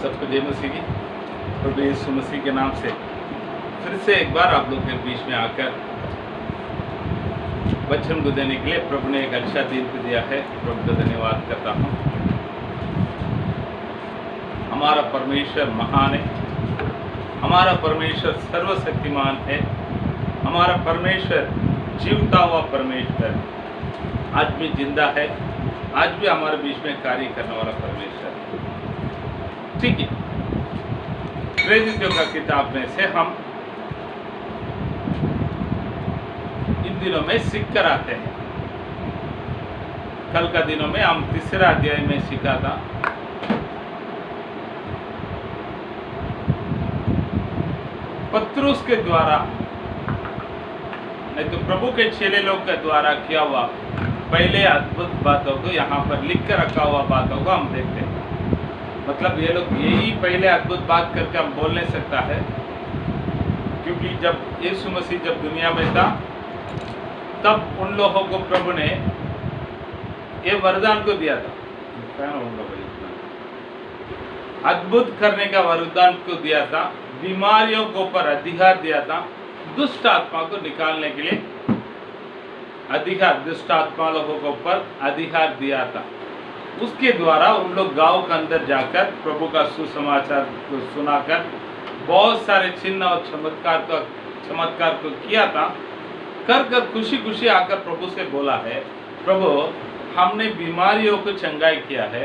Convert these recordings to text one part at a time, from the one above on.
सबको जय मसीह की। प्रभु यीशु मसीह के नाम से फिर से एक बार आप लोग के बीच में आकर वचन को देने के लिए प्रभु ने एक अच्छा दिन को दिया है। प्रभु का धन्यवाद करता हूँ। हमारा परमेश्वर महान है, हमारा परमेश्वर सर्वशक्तिमान है, हमारा परमेश्वर जीवता हुआ परमेश्वर आज भी जिंदा है, आज भी हमारे बीच में कार्य करने वाला परमेश्वर। ठीक है, प्रेरितों का किताब में से हम इन दिनों में सीख कर आते हैं। कल का दिनों में हम तीसरा अध्याय में सीखा था पत्रुस के द्वारा नहीं तो प्रभु के चेले लोग के द्वारा किया हुआ पहले अद्भुत बातों को यहाँ पर लिख कर रखा हुआ बातों को हम देखते हैं। मतलब ये लोग यही पहले अद्भुत बात करके हम बोल नहीं सकता है, क्योंकि जब यीशु मसीह जब दुनिया में था तब उन लोगों को प्रभु ने ये वरदान को दिया था, अद्भुत करने का वरदान को दिया था, बीमारियों के ऊपर अधिकार दिया था, दुष्ट आत्मा को निकालने के लिए अधिकार, दुष्ट आत्मा लोगों के ऊपर अधिकार दिया था। उसके द्वारा उन लोग गांव के अंदर जाकर प्रभु का सुसमाचार को सुनाकर बहुत सारे चिन्ह और चमत्कार को किया था। कर कर खुशी खुशी आकर प्रभु से बोला है, प्रभु हमने बीमारियों को चंगाई किया है,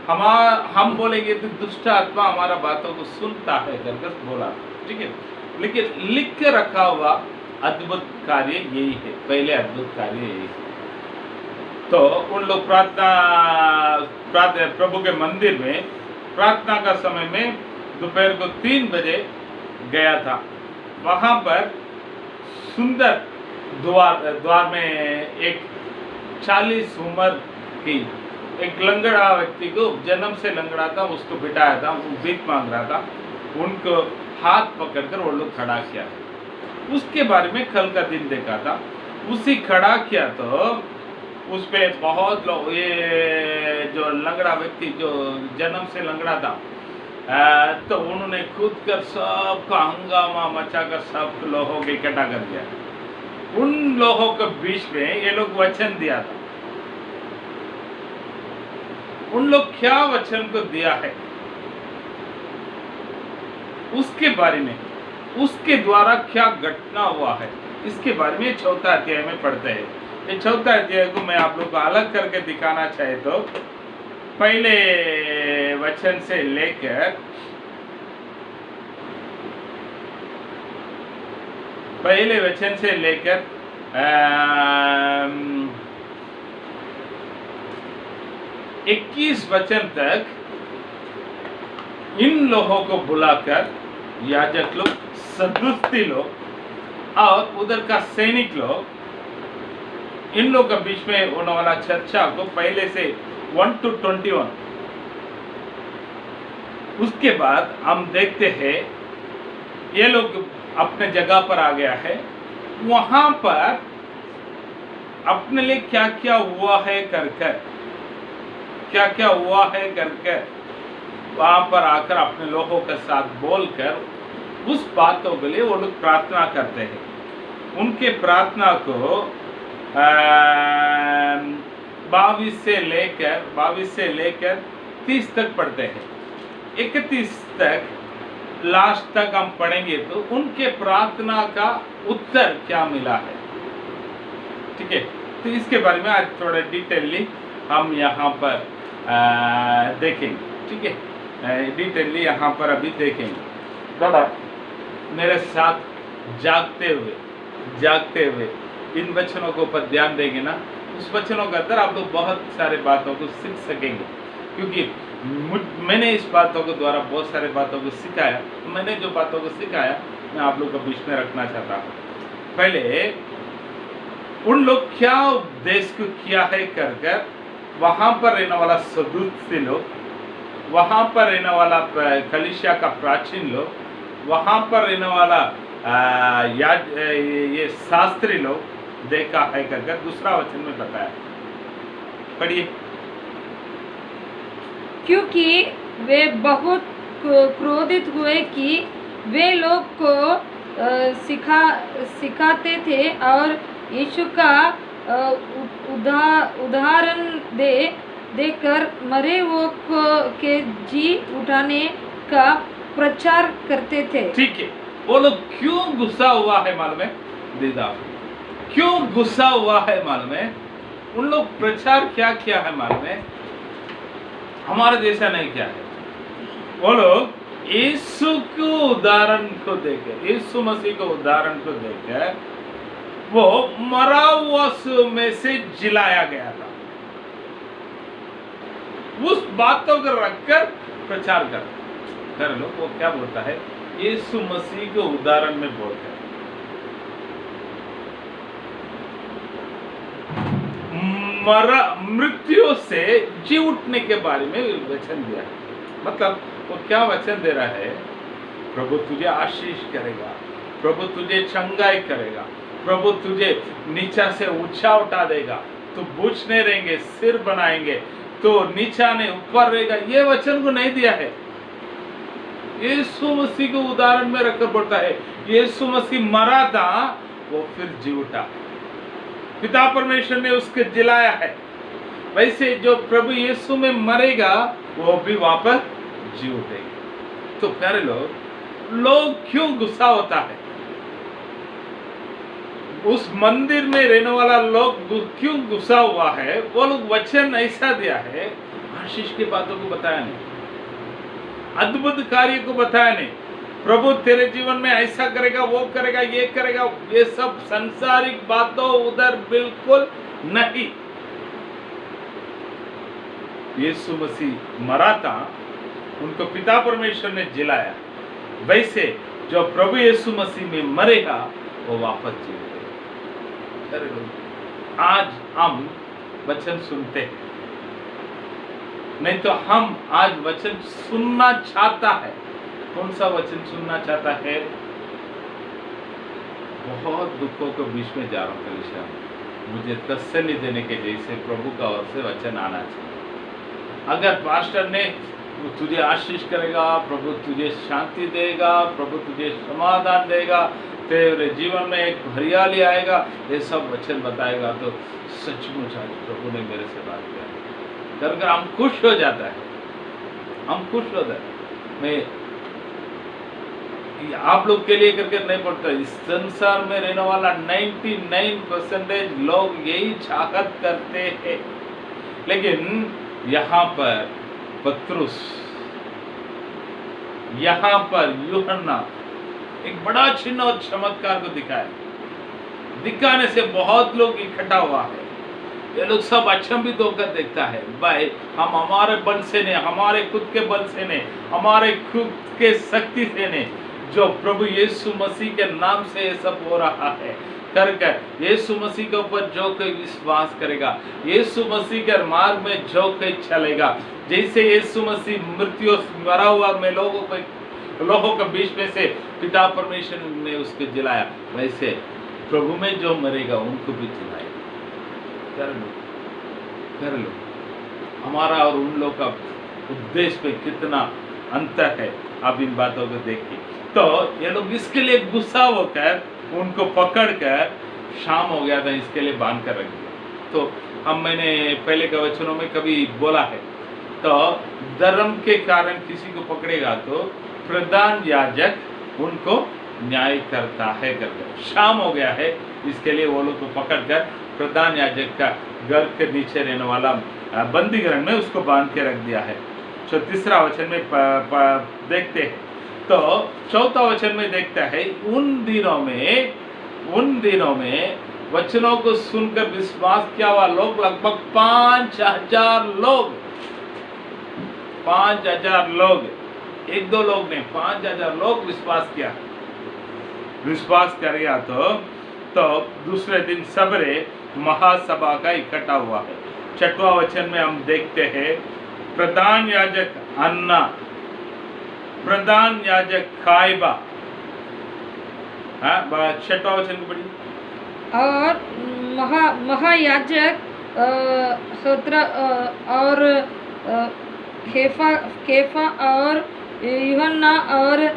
हम बोलेंगे तो दुष्ट आत्मा हमारा बातों को सुनता है कर बोला। ठीक है, लेकिन लिख के रखा हुआ अद्भुत कार्य यही है, पहले अद्भुत कार्य यही है। तो उन लोग प्रार्थना प्रभु के मंदिर में प्रार्थना का समय में दोपहर को 3 बजे गया था। वहाँ पर सुंदर द्वार में एक 40 उम्र की एक लंगड़ा व्यक्ति को, जन्म से लंगड़ा था, उसको बिठाया था, वो भीख मांग रहा था, उनको हाथ पकड़कर वो लोग खड़ा किया। उसके बारे में कल का दिन देखा था। उसी खड़ा किया तो उस पे बहुत लोग, ये जो लंगड़ा व्यक्ति जो जन्म से लंगड़ा था, तो उन्होंने कूद कर सबका हंगामा मचाकर सब लोगों को इकट्ठा कर दिया। उन लोगों के बीच में ये लोग वचन दिया था। उन लोग क्या वचन को दिया है उसके बारे में, उसके द्वारा क्या घटना हुआ है, इसके बारे में 4था अध्याय में पढ़ते हैं। ये 4था अध्याय को मैं आप लोग को अलग करके दिखाना चाहे तो पहले वचन से लेकर 21 वचन तक इन लोगों को बुलाकर याजक लोग, सदुस्ती लोग और उधर का सैनिक लोग, इन लोग के बीच में होने वाला चर्चा को पहले से 1 to 21। उसके बाद हम देखते हैं ये लोग अपने जगह पर आ गया है। वहां पर अपने लिए क्या क्या हुआ है कर वहां पर आकर अपने लोगों के साथ बोलकर उस बातों के लिए वो लोग प्रार्थना करते हैं। उनके प्रार्थना को 22 से लेकर 30 तक पढ़ते हैं। 31 तक लास्ट तक हम पढ़ेंगे तो उनके प्रार्थना का उत्तर क्या मिला है। ठीक है, तो इसके बारे में आज थोड़ा डिटेलली हम यहाँ पर देखेंगे। ठीक है, डिटेलली यहाँ पर अभी देखेंगे। दादा मेरे साथ जागते हुए इन वचनों के ऊपर ध्यान देंगे ना, उस वचनों के अंदर आप लोग बहुत सारे बातों को सीख सकेंगे। क्योंकि मैंने इस बातों के द्वारा बहुत सारे बातों को सिखाया। मैंने जो बातों को सिखाया मैं आप लोग के बीच में रखना चाहता हूँ। पहले उन लोग क्या उपदेश को किया है कर वहाँ पर रहने वाला सदुस्ती लोग, वहाँ पर रहने वाला कलीसिया का प्राचीन लोग, वहाँ पर रहने वाला ये शास्त्री लोग देखा है कर दूसरा वचन में बताया। पढ़िए। क्योंकि वे बहुत क्रोधित हुए कि वे लोग को सिखाते थे और यीशु का उदाहरण देकर मरे हुए के जी उठाने का प्रचार करते थे। ठीक है, वो लोग क्यों गुस्सा हुआ है मालूम है? दीदा क्यों गुस्सा हुआ है मालूम है? उन लोग प्रचार क्या किया है मालूम है? हमारे जैसा नहीं किया है। वो लोग यीशु को उदाहरण को देकर, यीशु मसीह को उदाहरण को देकर वो मरा हुआ में से जिलाया गया था, उस बातों को रखकर प्रचार कर लो। वो क्या बोलता है? यीशु मसीह के उदाहरण में बोलता है मृत्यु से जी उठने के बारे में वचन दिया है। मतलब वो क्या वचन दे रहा है? प्रभु तुझे आशीष करेगा, प्रभु तुझे चंगाई करेगा, प्रभु तुझे नीचा से ऊंचा उठा देगा, तो बोझ नहीं रहेंगे, सिर बनाएंगे, तो नीचा नहीं ऊपर रहेगा। ये वचन को नहीं दिया है। यीशु मसीह को उदाहरण में रखकर बोलता है यीशु मसीह मरा था, वो फिर जी उठा, पिता परमेश्वर ने उसको जिलाया है। वैसे जो प्रभु यीशु में मरेगा वो भी वापस जी उठेगा। तो प्यारे लोग क्यों गुस्सा होता है? उस मंदिर में रहने वाला लोग क्यों गुस्सा हुआ है? वो लोग वचन ऐसा दिया है, आशीष की बातों को बताया नहीं, अद्भुत कार्य को बताया नहीं, प्रभु तेरे जीवन में ऐसा करेगा, वो करेगा, ये करेगा, ये सब संसारिक बातों उधर बिल्कुल नहीं। यीशु मसीह मरा था, उनको पिता परमेश्वर ने जिलाया। वैसे जो प्रभु यीशु मसीह में मरेगा वो वापस जीवेगा। आज हम वचन सुनते हैं, नहीं तो हम आज वचन सुनना चाहता है। कौन सा वचन सुनना चाहता है? बहुत दुखों के बीच में जा रहा हूँ कलीसिया, मुझे तसल्ली देने के जैसे प्रभु का ओर से वचन आना चाहिए। अगर पास्टर ने तुझे आशीष करेगा, प्रभु तुझे शांति देगा, प्रभु तुझे समाधान देगा, तेरे जीवन में एक हरियाली आएगा, ये सब वचन बताएगा, तो सचमुच आज प्रभु ने मेरे से बात किया कर हम खुश हो जाता है, हम खुश हो जाते हैं। मैं आप लोग के लिए करके नहीं पड़ता, इस संसार में रहने वाला 99% लोग यही चाहत करते हैं। लेकिन यहाँ पर पत्रुस, यहाँ पर यूहन्ना एक बड़ा चिन्ह और चमत्कार को दिखाने से बहुत लोग इकट्ठा हुआ है। ये लोग सब अचंभित होकर देखता है, भाई हम हमारे बल से नहीं, हमारे खुद के बल से नहीं, हमारे खुद के शक्ति से नहीं, जो प्रभु यीशु मसीह के नाम से ये सब हो रहा है कर यीशु मसीह के ऊपर जो कोई विश्वास करेगा, यीशु मसीह के मार्ग में जो कोई चलेगा, जैसे यीशु मसीह मृत्यु मरा हुआ में लोगों के बीच में से पिता परमेश्वर ने उसको जिलाया, वैसे प्रभु में जो मरेगा उनको भी जिलाएगा। कर लो। हमारा और उन लोगों का उद्देश्य पे कितना अंतर है आप इन बातों को देखिए। तो ये लोग इसके लिए गुस्सा होकर उनको पकड़कर, शाम हो गया था इसके लिए बांध कर रख दिया। तो मैंने पहले के वचनों में कभी बोला है, तो धर्म के कारण किसी को पकड़ेगा तो प्रधान याजक उनको न्याय करता है करके। शाम हो गया है इसके लिए वो लोग को पकड़कर प्रधान याजक का घर के नीचे रहने वाला बंदी गृह में उसको बांध के रख दिया है। तो तीसरा वचन में देखते हैं, तो चौथा वचन में देखता है, उन दिनों में वचनों को सुनकर विश्वास किया हुआ लोग लगभग 5000 लोग, 5000 लोग, एक दो लोग ने 5000 लोग विश्वास करेगा। तो दूसरे दिन सबरे महासभा का इकट्ठा हुआ है। छठवां वचन में हम देखते हैं, प्रधान याजक अन्ना, प्रधान याजक कायबा, छठवां वचन को पढ़िए। और महायाजक और केफा और यूहन्ना और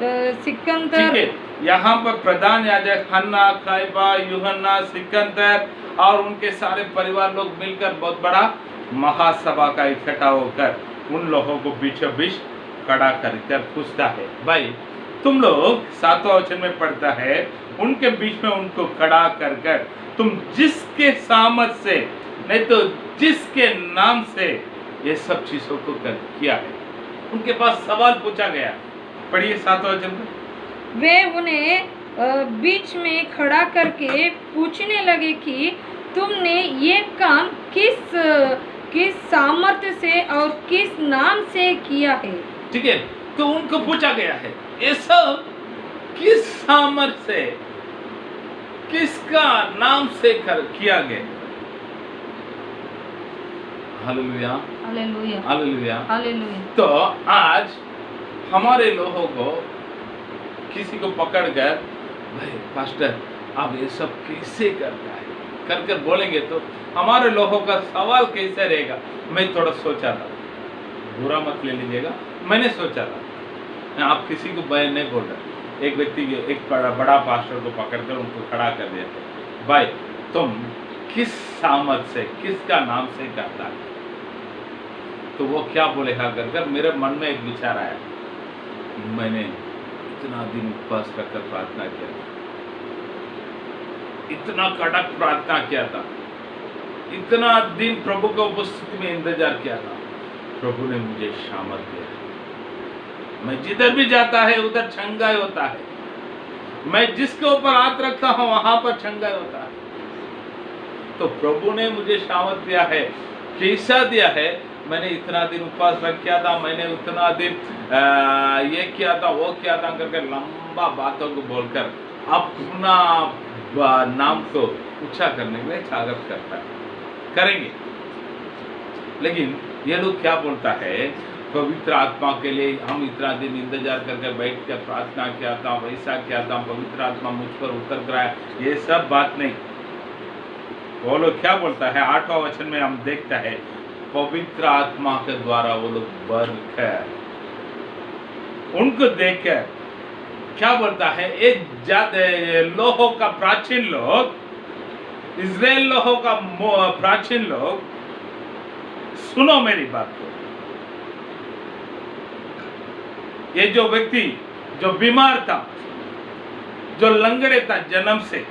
ठीक सिकंदर है, यहाँ पर प्रधान याजक हन्ना, कायफा, यूहन्ना, सिकंदर और उनके सारे परिवार लोग मिलकर बहुत बड़ा महासभा का इकट्ठा होकर उन लोगों को बीचों बीच खड़ा कर पूछता है, भाई तुम लोग 7वां वचन में पढ़ता है, उनके बीच में उनको खड़ा कर कर तुम जिसके सामर्थ से, नहीं तो जिसके नाम से ये सब चीजों को किया है, उनके पास सवाल पूछा गया। पढ़िए 7वां वचन में। वे उन्हें बीच में खड़ा करके पूछने लगे कि तुमने ये काम किस सामर्थ्य से और किस नाम से किया है। ठीक है, तो उनको पूछा गया है ये सब किस सामर्थ्य से, किसका नाम से किया गया। Hallelujah, hallelujah, hallelujah, hallelujah. तो आज हमारे लोगों को किसी को पकड़कर, भाई पास्टर आप ये सब कैसे करता है कर कर बोलेंगे तो हमारे लोगों का सवाल कैसे रहेगा। मैं थोड़ा सोचा था, बुरा मत ले लीजिएगा, मैंने सोचा था, आप किसी को बयान नहीं बोल रहे, एक व्यक्ति एक बड़ा पास्टर को पकड़कर उनको खड़ा कर दिया, भाई तुम किस सामर्थ से, किसका नाम से करता है, तो वो क्या बोलेगा कर कर मेरे मन में एक विचार आया, मैंने इतना दिन उपवास रखकर प्रार्थना किया था, इतना कड़क प्रार्थना किया था, इतना दिन प्रभु के उपस्थिति में इंतजार किया था, प्रभु ने मुझे सामर्थ दिया, मैं जिधर भी जाता है उधर छंगाई होता है, मैं जिसके ऊपर हाथ रखता हूं वहां पर छंगाई होता है। तो प्रभु ने मुझे सामर्थ दिया है, कैसा दिया है, मैंने इतना दिन उपवास रख किया था, मैंने उतना दिन ये किया था, वो किया था करके लंबा बातों को बोलकर अपना नाम को ऊंचा करने के लिए जागृत करता है, करेंगे। लेकिन ये लोग क्या बोलता है, पवित्र आत्मा के लिए हम इतना दिन इंतजार करके बैठ कर प्रार्थना किया था, वैसा किया था, पवित्र आत्मा मुझ पर उतर कर आया, ये सब बात नहीं। वो लोग क्या बोलता है, 8वां वचन में हम देखता है, पवित्र आत्मा के द्वारा वो लोग बर कर उनको देखकर क्या बोलता है, एक लोगों का प्राचीन लोग, इजराइल लोगों का प्राचीन लोग, सुनो मेरी बात को, ये जो व्यक्ति जो बीमार था, जो लंगड़े था जन्म से,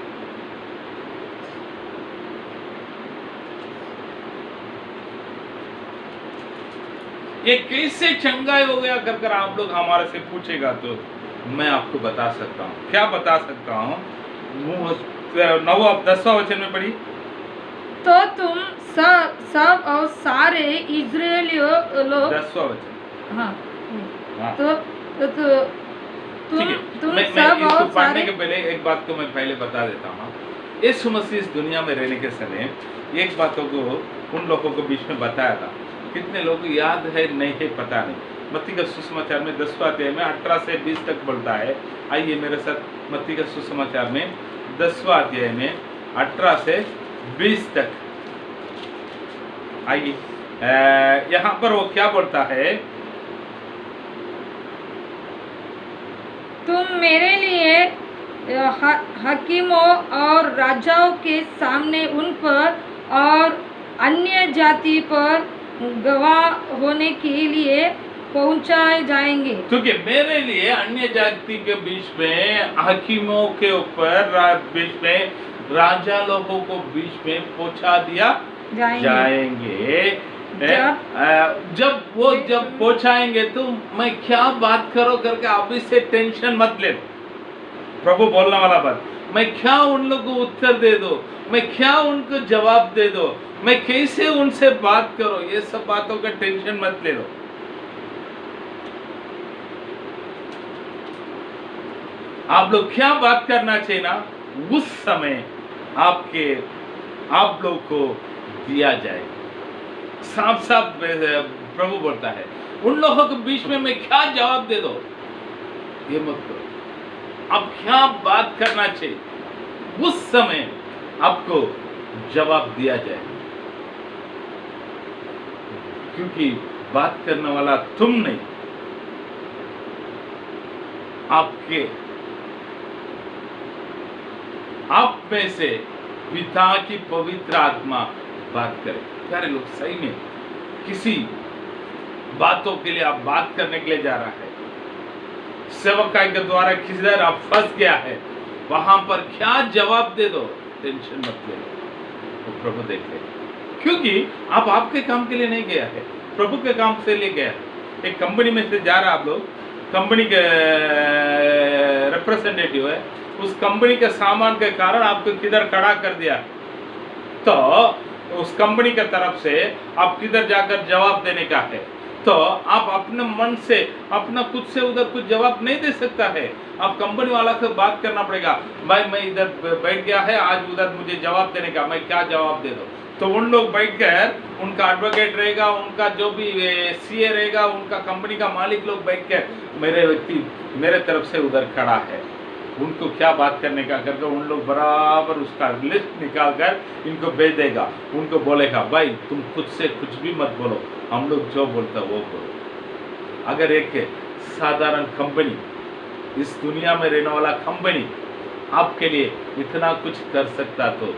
ये कैसे चंगाई हो गया कर आप लोग हमारे से पूछेगा तो मैं आपको बता सकता हूँ। क्या बता सकता हूँ, 10वां वचन में पढ़ी, तो तुम सब और सारे इजरायलियों लोग, 10वां वचन, हाँ, हाँ। तो तुम मैं सब इसको और पढ़ने सारे, के पहले एक बात को मैं पहले बता देता हूँ। यीशु मसीह इस दुनिया में रहने के समय एक बातों को उन लोगों को बीच में बताया था, कितने लोग याद है नहीं है पता नहीं। मत्ती का सुसमाचार में 10वां अध्याय में 18 से 20 तक बोलता है। आइए मेरे साथ मत्ती का सुसमाचार में 10वां अध्याय में 18 से 20 तक आइए। यहाँ पर वो क्या बोलता है, तुम मेरे लिए हकीमों और राजाओं के सामने उन पर और अन्य जाति पर गवाह होने के लिए पहुंचाए जाएंगे। क्योंकि मेरे लिए अन्य जाति के बीच में, हकीमों के ऊपर बीच में, राजा लोगों को बीच में पहुंचा दिया जाएंगे। जब पहुंचाएंगे तो मैं क्या बात करो करके आप इससे टेंशन मत ले। प्रभु बोलने वाला बात, मैं क्या उन लोगों को उत्तर दे दो, मैं क्या उनको जवाब दे दो, मैं कैसे उनसे बात करो, ये सब बातों का टेंशन मत ले लो। आप लोग क्या बात करना चाहिए ना, उस समय आप लोग को दिया जाए। साफ साफ प्रभु बोलता है, उन लोगों के बीच में मैं क्या जवाब दे दो, ये मत करो। अब क्या बात करना चाहिए, उस समय आपको जवाब दिया जाए, क्योंकि बात करने वाला तुम नहीं, आपके आप में से पिता की पवित्र आत्मा बात करे। प्यारे लोग, सही में किसी बातों के लिए आप बात करने के लिए जा रहा है, सेवकाई के द्वारा किधर आप फंस गया है, वहां पर क्या जवाब दे दो, टेंशन मत ले, तो प्रभु देख ले, क्योंकि आप आपके काम के लिए नहीं गया है, प्रभु के काम से लिए गया है। एक कंपनी में से जा रहा आप लोग, कंपनी के रिप्रेजेंटेटिव है, उस कंपनी के सामान के कारण आपको किधर खड़ा कर दिया, तो उस कंपनी के तरफ से आप किधर जाकर जवाब देने का है, तो आप अपने मन से अपना खुद से उधर कुछ जवाब नहीं दे सकता है। आप कंपनी वाला से बात करना पड़ेगा, भाई मैं इधर बैठ गया है, आज उधर मुझे जवाब देने का, मैं क्या जवाब दे दूं। तो उन लोग बैठकर, उनका एडवोकेट रहेगा, उनका जो भी सीए रहेगा, उनका कंपनी का मालिक लोग बैठकर मेरे व्यक्ति मेरे तरफ से उधर खड़ा है, उनको क्या बात करने का करके उन लोग बराबर उसका लिस्ट निकाल कर इनको भेज देगा। उनको बोलेगा, भाई तुम खुद से कुछ भी मत बोलो, हम लोग जो बोलता वो बोलो। अगर एक साधारण कंपनी, इस दुनिया में रहने वाला कंपनी आपके लिए इतना कुछ कर सकता, तो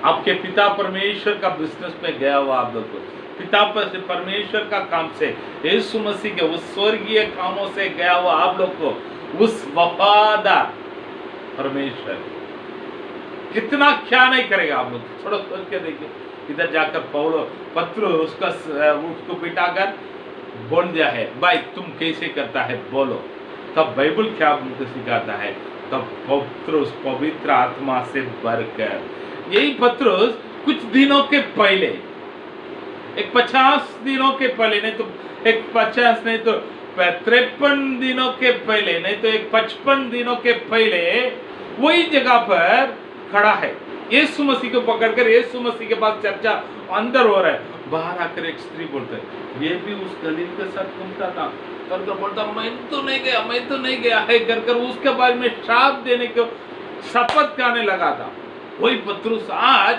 आपके पिता परमेश्वर का बिजनेस में गया हुआ आप लोग को, पिता परमेश्वर का काम से, यीशु मसीह के उस स्वर्गीय कामों से गया हुआ आप लोग को, उस वफादार परमेश्वर कितना क्या नहीं करेगा। आप लोग थोड़ा सोच के देखिए, इधर जाकर पत्रुस उसको पिटाकर बोल दिया है, भाई तुम कैसे करता है बोलो। तब बाइबल क्या हमको सिखाता है, तब पत्रुस पवित्र आत्मा से भरकर, यही पत्रुस कुछ दिनों के पहले, एक 50 दिनों के पहले, नहीं तो एक 50 नहीं तो 53 दिनों के पहले, नहीं तो एक 55 दिनों के पहले वही जगह पर खड़ा है। यीशु मसीह को पकड़कर यीशु मसीह के पास चर्चा अंदर हो रहा है, बाहर आकर एक स्त्री बोलता है, ये भी उस गलील के साथ घूमता था, करकर बोलता मैं तो नहीं गया, मैं तो नहीं गया है, कर उसके बारे में श्राप देने को शपथ खाने लगा था। वही पत्रुस आज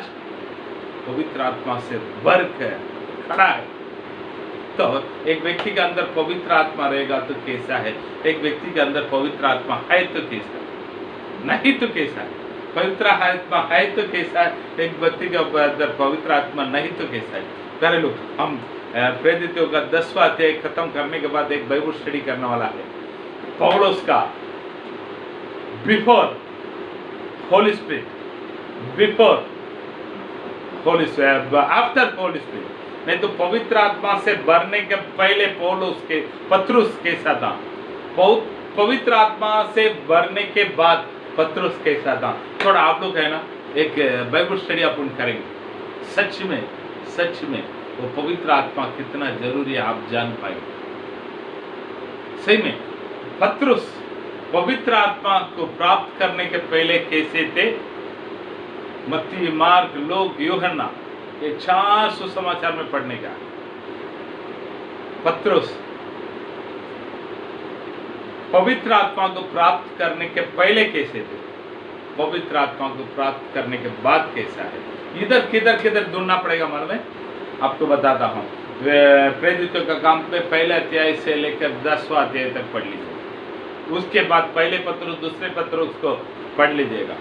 पवित्र आत्मा से भरकर खड़ा है। तो एक व्यक्ति के अंदर पवित्र आत्मा रहेगा तो कैसा है, एक व्यक्ति के अंदर पवित्र आत्मा है तो कैसा, नहीं तो कैसा है, पवित्र आत्मा है तो कैसा है, एक व्यक्ति के अंदर पवित्र आत्मा नहीं तो कैसा है। प्यारे लोग, हम प्रेरितों का 10वां अध्याय खत्म करने के बाद एक बाइबल स्टडी करने वाला है, पौलुस का before Holi spirit, before Holi spirit, after Holi spirit, नहीं तो पवित्र आत्मा से भरने के पहले पत्रुस कैसा था, पवित्र आत्मा से भरने के बाद पत्रुस कैसा था। थोड़ा आप लोग है ना, एक बाइबल स्टडी अपन करेंगे, सच में वो पवित्र आत्मा कितना जरूरी है आप जान पाएंगे। सही में पत्रुस पवित्र आत्मा को प्राप्त करने के पहले कैसे थे, मत्ती, मार्क, लूका, यूहन्ना, ये 4 सुसमाचार में पढ़ने का। पत्रुस पवित्र आत्मा को प्राप्त करने के पहले कैसे थे, पवित्र आत्मा को प्राप्त करने के बाद कैसा है, इधर किधर ढूंढना पड़ेगा। मालूम है, आपको बताता हूँ, प्रेरितों का काम पे पहले अध्याय से लेकर 10वां अध्याय तक पढ़ लीजिए, उसके बाद पहले पत्रुस दूसरे पत्रुस को पढ़ लीजिएगा,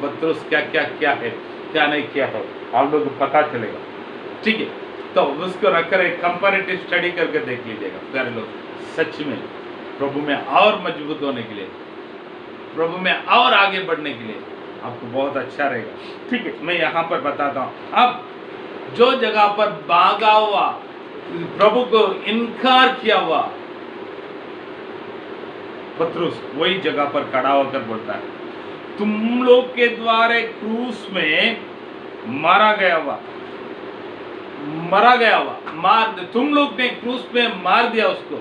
पत्रुस क्या है क्या नहीं किया है, आप लोग को पता चलेगा। ठीक है, तो उसको रखकर एक कंपैरेटिव स्टडी करके देख लीजिएगा। प्यारे लोग, सच में प्रभु में और मजबूत होने के लिए, प्रभु में और आगे बढ़ने के लिए आपको बहुत अच्छा रहेगा। ठीक है, मैं यहाँ पर बताता हूँ। अब जो जगह पर भागा हुआ, प्रभु को इनकार किया हुआ पत्रुस, वही जगह पर खड़ा होकर बोलता है, तुम लोग के द्वारा क्रूस में मारा गया हुआ, तुम लोग ने क्रूस में मार दिया, उसको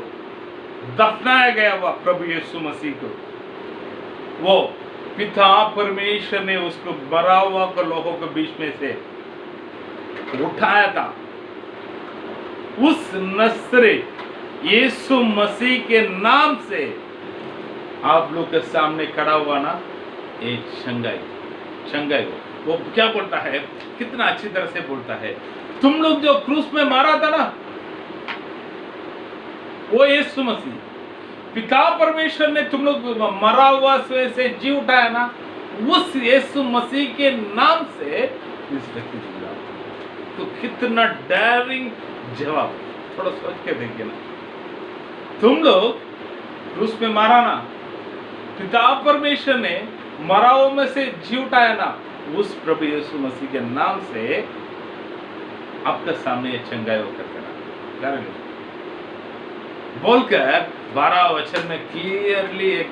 दफनाया गया हुआ प्रभु यीशु मसीह को, वो पिता परमेश्वर ने उसको मरा हुआ को लोगों के बीच में से उठाया था। उस नस्रे यीशु मसीह के नाम से आप लोग के सामने खड़ा हुआ ना, एक शंगाई वो क्या बोलता है, कितना अच्छी तरह से बोलता है, तुम लोग जो क्रूस में मारा था ना, वो यीशु मसीह, पिता परमेश्वर ने तुम लोग मरा हुआ से जी उठाया ना, उस यीशु मसीह के नाम से इस व्यक्ति को जिला। तो कितना डेयरिंग जवाब, थोड़ा सोच के देखिए ना। तुम लोग क्रूस पे मारा ना, पिता परमेश्वर ने मराओं में से जी उठाया ना, उस प्रभु यीशु मसीह के नाम से आपके सामने चंगाई होकर करा बोलकर 12 वचन में क्लियरली एक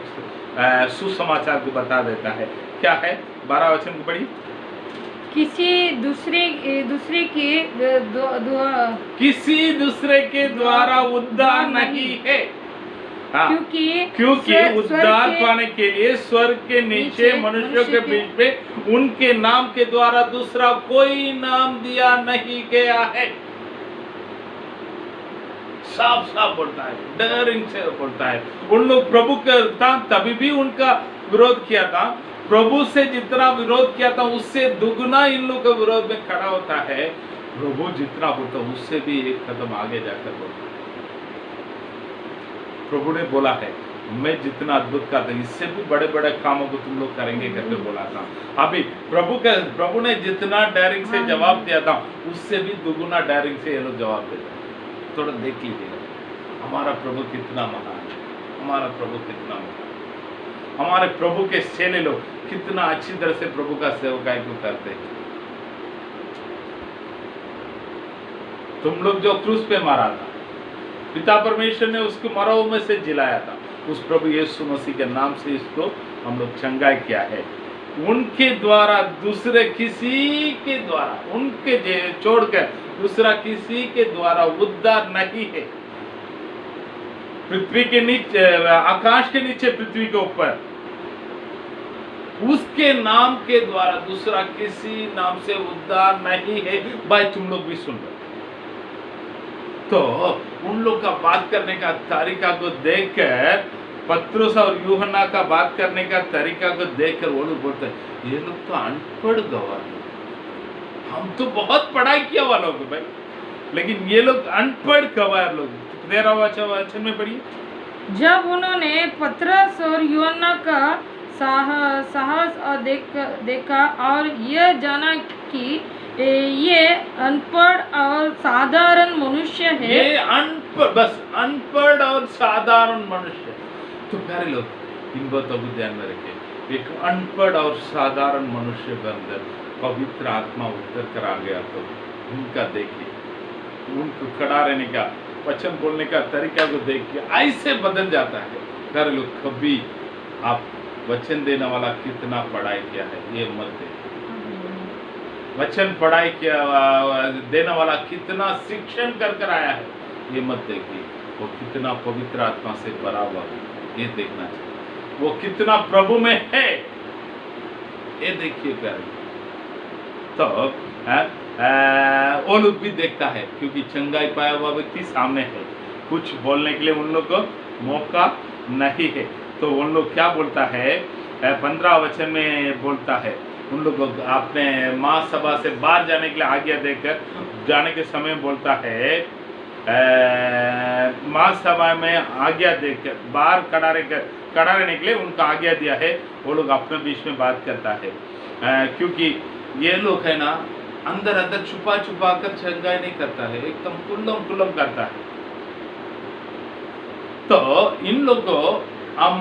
सुसमाचार को बता देता है। क्या है 12 वचन को पढ़िए। किसी दूसरे किसी दूसरे के द्वारा उद्धार नहीं है। हाँ, क्योंकि उद्धार पाने के लिए स्वर्ग के नीचे मनुष्यों के बीच में उनके नाम के द्वारा दूसरा कोई नाम दिया नहीं गया है। साफ साफ बोलता है, डरिंग से बोलता है। उन लोग प्रभु का तभी भी उनका विरोध किया था, प्रभु से जितना विरोध किया था उससे दुगना इन लोग के विरोध में खड़ा होता है। प्रभु जितना बोलता उससे भी एक कदम आगे जाकर बोलता है। प्रभु ने बोला है मैं जितना अद्भुत करता हूं इससे भी बड़े बड़े कामों को तुम लोग करेंगे करके बोला था। अभी प्रभु ने जितना डायरिंग से जवाब दिया था उससे भी दुगुना डायरिंग से ये लोग जवाब देते। थोड़ा देख लीजिएगा हमारा प्रभु कितना महान है, हमारा प्रभु कितना महान, हमारे प्रभु के चेले लोग कितना अच्छी तरह से प्रभु का सेवकाई को करते हैं। तुम लोग जो क्रूस पे मारा था, पिता परमेश्वर ने उसको मराओं में से जिलाया था, उस प्रभु यीशु मसीह के नाम से इसको हम लोग चंगाई किया है। उनके द्वारा दूसरे किसी के द्वारा, उनके छोड़कर दूसरा किसी के द्वारा उद्धार नहीं है। पृथ्वी के नीचे, आकाश के नीचे, पृथ्वी के ऊपर, उसके नाम के द्वारा दूसरा किसी नाम से उद्धार नहीं है। भाई तुम लोग भी सुन लो। तो उन लोग का बात करने का तरीका को देखकर, पत्रुस और यूहन्ना का बात करने का तरीका को देखकर वो लोग बोलते हैं ये लोग तो अनपढ़ गवार, हम तो बहुत पढ़ाई किया हुआ लोग भाई, लेकिन ये लोग अनपढ़ गवार लोग। 13वां वचन में पढ़िए। जब उन्होंने पतरस और यूहन्ना का साहस देखा और यह जाना कि ये अनपढ़ और साधारण मनुष्य है, ये अनपढ़, बस अनपढ़ और साधारण मनुष्य। तो प्यारे लोग इन बातों को ध्यान में रखें। एक अनपढ़ और साधारण मनुष्य के अंदर पवित्र आत्मा उतर कर आ गया तो उनका देखिए, उनको खड़ा रहने का, वचन बोलने का तरीका को देख के ऐसे बदल जाता है। प्यारे लोग कभी आप वचन देने वाला कितना पढ़ाई किया है ये मत देखिए, वचन पढ़ाई किया देने वाला कितना शिक्षण कर आया है ये मत देखिए, वो कितना पवित्र आत्मा से भरा हुआ है ये देखना चाहिए, वो कितना प्रभु में है ये देखिए प्यारे। तो वो लोग भी देखता है क्योंकि चंगाई पाया हुआ व्यक्ति सामने है, कुछ बोलने के लिए उन लोग को मौका नहीं है। तो उन लोग क्या बोलता है 15 वचन में बोलता है, उन लोग अपने महासभा से बाहर जाने के लिए आज्ञा देकर जाने के समय बोलता है, महासभा में आज्ञा देकर बाहर खड़ा रहने के लिए उनका आज्ञा दिया है। वो लोग अपने बीच में बात करता है क्योंकि ये लोग है ना अंदर अंदर छुपा कर चंगाई नहीं करता है, एकदम कुल्लम करता है। तो इन लोग को हम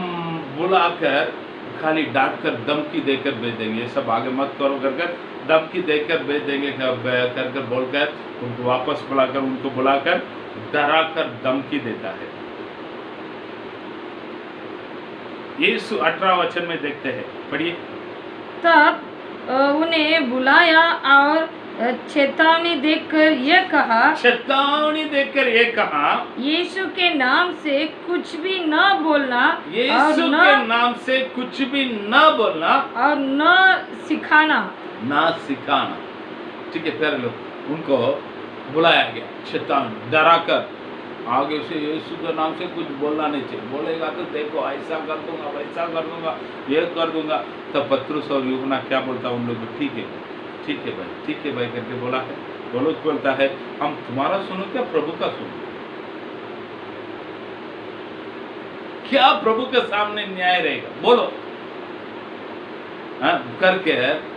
बुलाकर खाली डांट कर धमकी देकर भेज देंगे, ये सब आगे मत करो कर धमकी देकर भेज देंगे कर बोलकर उनको वापस बुलाकर डरा कर धमकी देता है। यीशु 18 वचन में देखते हैं, पढ़िए। तब उन्हें बुलाया और चेतावनी देकर ये कहा, यीशु के नाम से कुछ भी न बोलना, यीशु के नाम से कुछ भी न बोलना और न सिखाना। ठीक है, फिर लोग उनको बुलाया गया, चेतावनी डरा कर आगे से यीशु के नाम से कुछ बोलना नहीं चाहिए, बोलेगा तो देखो ऐसा कर दूंगा, वैसा कर दूंगा, ये कर दूंगा। तब पतरस और यूहन्ना क्या बोलता उन लोग, ठीक है भाई करके बोला है। वो लोग बोलता है हम तुम्हारा सुनो क्या प्रभु का सुनो। क्या प्रभु के सामने न्याय रहेगा, बोलो। हाँ, करके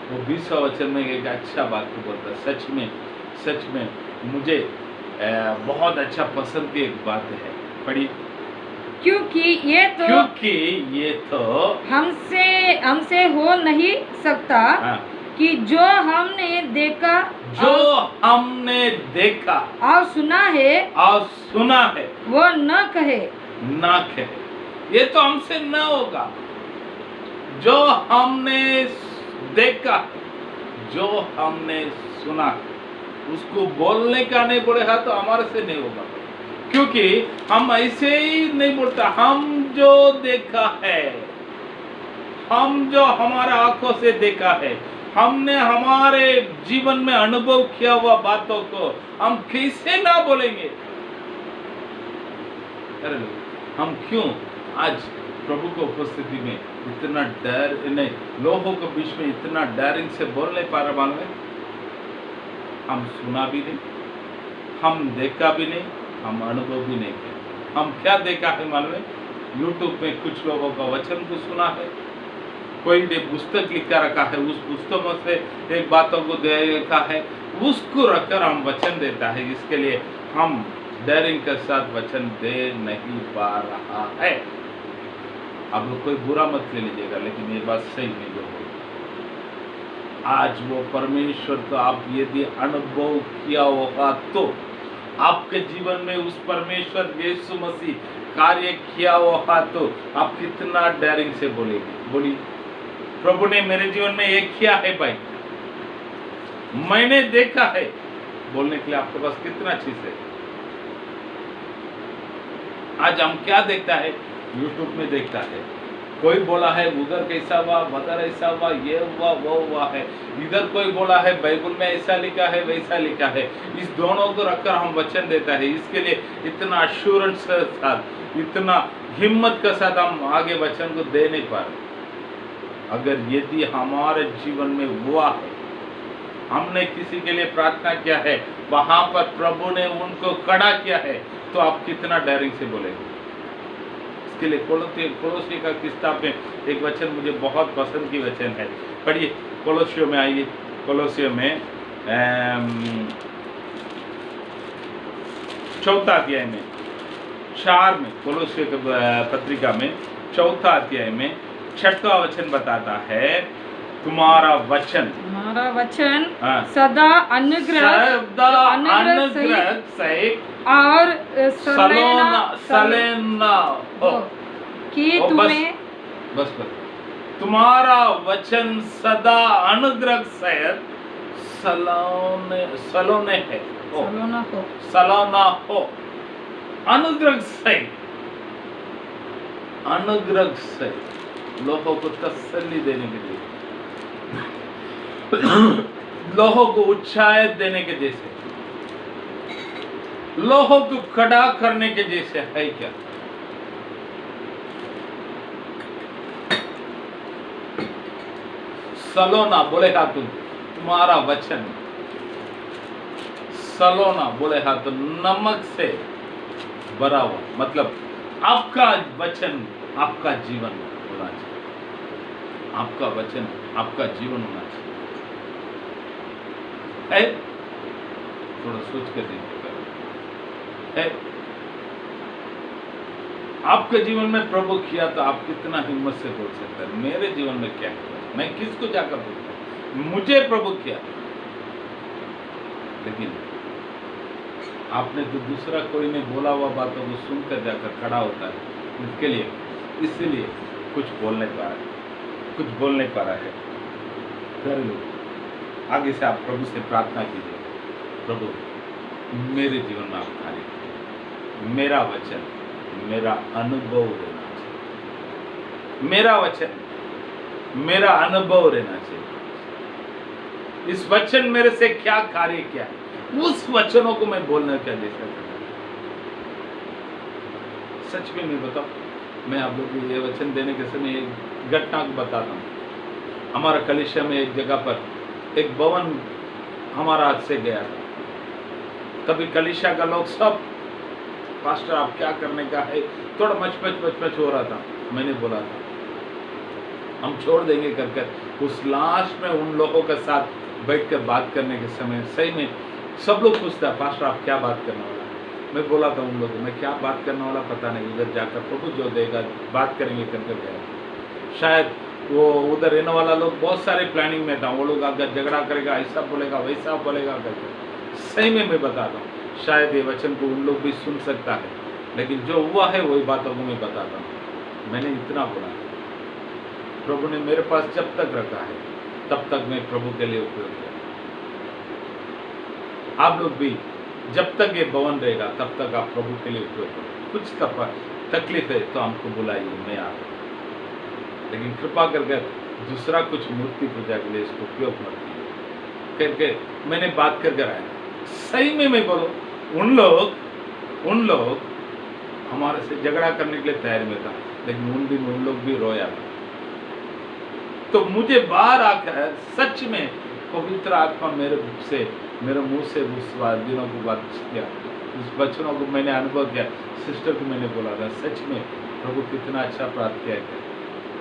वो 20वां वचन में एक अच्छा बात को बोलता है, सच में मुझे बहुत अच्छा पसंद की एक बात है, पढ़िए। क्योंकि ये तो हमसे हो नहीं सकता। हाँ, कि जो हमने देखा और सुना है वो न कहे। ये तो हमसे न होगा। जो हमने देखा, जो हमने सुना, उसको बोलने का नहीं बोलेगा तो हमारे से नहीं होगा, क्योंकि हम ऐसे ही नहीं बोलता। हम जो देखा है, हम जो हमारा आंखों से देखा है, हमने हमारे जीवन में अनुभव किया हुआ बातों को हम कैसे ना बोलेंगे। अरे हम क्यों आज प्रभु की उपस्थिति में इतना डर, लोगों के बीच में इतना डरिंग से बोल नहीं पा रहे मालूम है? हम सुना भी नहीं, हम देखा भी नहीं, हम अनुभव भी नहीं किया। हम क्या देखा है मालूम है? यूट्यूब में कुछ लोगों का वचन को सुना है, कोई ने पुस्तक लिखा रखा है, उस पुस्तकों से एक बातों को देखा है, उसको रखकर हम वचन देता है। इसके लिए हम डरिंग के साथ वचन दे नहीं पा रहा है। अब कोई बुरा मत ले लीजिएगा, लेकिन ये बात सही नहीं होगी। आज वो परमेश्वर को आप यदि अनुभव किया होगा तो आपके जीवन में उस परमेश्वर यीशु मसीह कार्य किया होगा तो आप कितना डरिंग से बोलेंगे। बोलिए, प्रभु ने मेरे जीवन में एक किया है भाई, मैंने देखा है। बोलने के लिए आपके पास कितना चीज है। आज हम क्या देखता है? यूट्यूब में देखता है, कोई बोला है उधर कैसा हुआ, उधर ऐसा हुआ, ये हुआ वो हुआ है, इधर कोई बोला है बाइबल में ऐसा लिखा है वैसा लिखा है। इस दोनों को रखकर हम वचन देता है। इसके लिए इतना अश्योरेंस के साथ, इतना हिम्मत के साथ हम आगे वचन को दे नहीं पा रहे। अगर यदि हमारे जीवन में हुआ है, हमने किसी के लिए प्रार्थना किया है, वहां पर प्रभु ने उनको खड़ा किया है, तो आप कितना डरिंग से बोलेंगे। इसके लिए कोलोसी का किताब में एक वचन मुझे बहुत पसंद की वचन है, पढ़िए। कोलोसियों में आइए, कोलोसियों में 4 अध्याय में 4 में, कोलोसियों की पत्रिका में 4 अध्याय में 6वां वचन बताता है, तुम्हारा वचन हाँ, सदा अनुग्रह सहित और सलेना हो कि तुम्हें बस तुम्हारा वचन सदा अनुग्रह सहित सलोना हो अनुग्रह सहित लोगों को तसल्ली देने के लिए, लोगों को उत्साहित देने के जैसे, लोगों को खड़ा करने के जैसे है क्या? सलोना बोलेगा तुम्हारा वचन, सलोना बोलेगा तो नमक से भरा हुआ, मतलब आपका वचन आपका जीवन होना चाहिए, आपका वचन आपका जीवन होना चाहिए। थोड़ा सोच कर देखिएगा, आपके जीवन में प्रभु किया तो आप कितना हिम्मत से बोल सकते हैं, मेरे जीवन में क्या किया, मैं किसको जाकर बोलूं, मुझे प्रभु किया। लेकिन आपने तो दूसरा कोई ने बोला हुआ बातों को सुनकर जाकर खड़ा होता है, इसके लिए इसलिए कुछ बोल नहीं पा रहा, कुछ बोल नहीं पा रहा है। कर लो, आगे से आप प्रभु से प्रार्थना कीजिए, प्रभु मेरे जीवन में आप कार्य कीजिए, मेरा वचन मेरा अनुभव रहना चाहिए, मेरा वचन मेरा अनुभव रहना चाहिए। इस वचन मेरे से क्या कार्य किया है, उस वचनों को मैं बोलने का जैसा करना। सच में मैं बताऊं, मैं आप लोगों को ये वचन देने के समय एक घटना को बताता हूँ। हमारा कलिसिया में एक जगह पर एक भवन हमारा हाथ से गया था। तभी कलिसिया का लोग सब पास्टर आप क्या करने का है, थोड़ा मच हो रहा था। मैंने बोला था हम छोड़ देंगे कर उस लास्ट में उन लोगों के साथ बैठ कर बात करने के समय सही में सब लोग पूछता पास्टर आप क्या बात करने वाला। मैं बोला था उन लोगों मैं क्या बात करने वाला पता नहीं, उधर जाकर प्रभु जो देगा बात करेंगे कर गया। शायद वो उधर रहने वाला लोग बहुत सारे प्लानिंग में था, वो लोग अगर झगड़ा करेगा ऐसा बोलेगा वैसा बोलेगा करके। सही में मैं बताता हूँ शायद ये वचन को उन लोग भी सुन सकता है, लेकिन जो हुआ है वही बातों को मैं बताता हूँ। मैंने इतना बोला प्रभु ने मेरे पास जब तक रखा है तब तक मैं प्रभु के लिए उपयोग किया। आप लोग भी जब तक ये भवन रहेगा तब तक आप प्रभु के लिए उपयोग करो। कुछ तकलीफ है तो हमको बुलाइए, मैं आता हूँ, लेकिन कृपा करके दूसरा कुछ मूर्ति पूजा के लिए इसको उपयोग मत कीजिए करके मैंने बात कर आया। सही में मैं बोलूं उन लोग हमारे से झगड़ा करने के लिए तैयार में था, लेकिन उन दिन उन लोग भी रोया था। तो मुझे बाहर आकर सच में पवित्र आत्मा मेरे मुंह से उस दिनों को बात किया, उस वचनों को मैंने अनुभव किया। सिस्टर को मैंने बोला था सच में प्रभु कितना अच्छा प्राप्त किया है,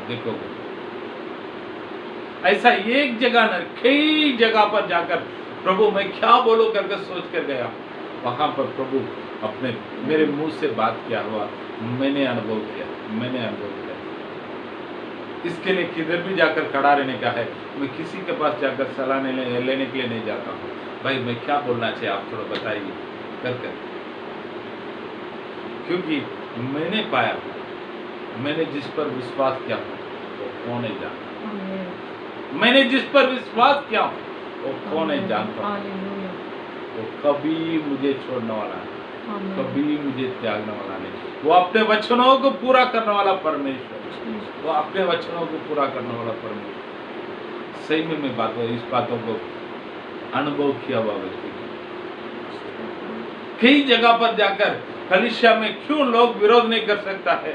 देखो ऐसा एक जगह न कई जगह पर जाकर प्रभु मैं क्या बोलूं करके सोच कर गया। वहां पर प्रभु अपने मेरे मुंह से बात किया हुआ मैंने अनुभव किया। इसके लिए किधर भी जाकर खड़ा रहने का है, मैं किसी के पास जाकर सलाह लेने के लिए नहीं जाता हूँ। भाई मैं क्या बोलना चाहिए आप थोड़ा बताइए कर क्योंकि मैंने पाया मैंने जिस पर विश्वास किया वो कौन नहीं जानता। मैंने जिस पर विश्वास किया वो कौन नहीं जानता। वो कभी मुझे छोड़ने वाला नहीं, कभी मुझे त्यागने वाला नहीं। वो अपने वचनों को पूरा करने वाला परमेश्वर, वो अपने वचनों को पूरा करने वाला परमेश्वर। सही में मैं इस बातों को अनुभव किया हुआ व्यक्ति। कई जगह पर जाकर कलीसिया में क्यों लोग विरोध नहीं कर सकता है।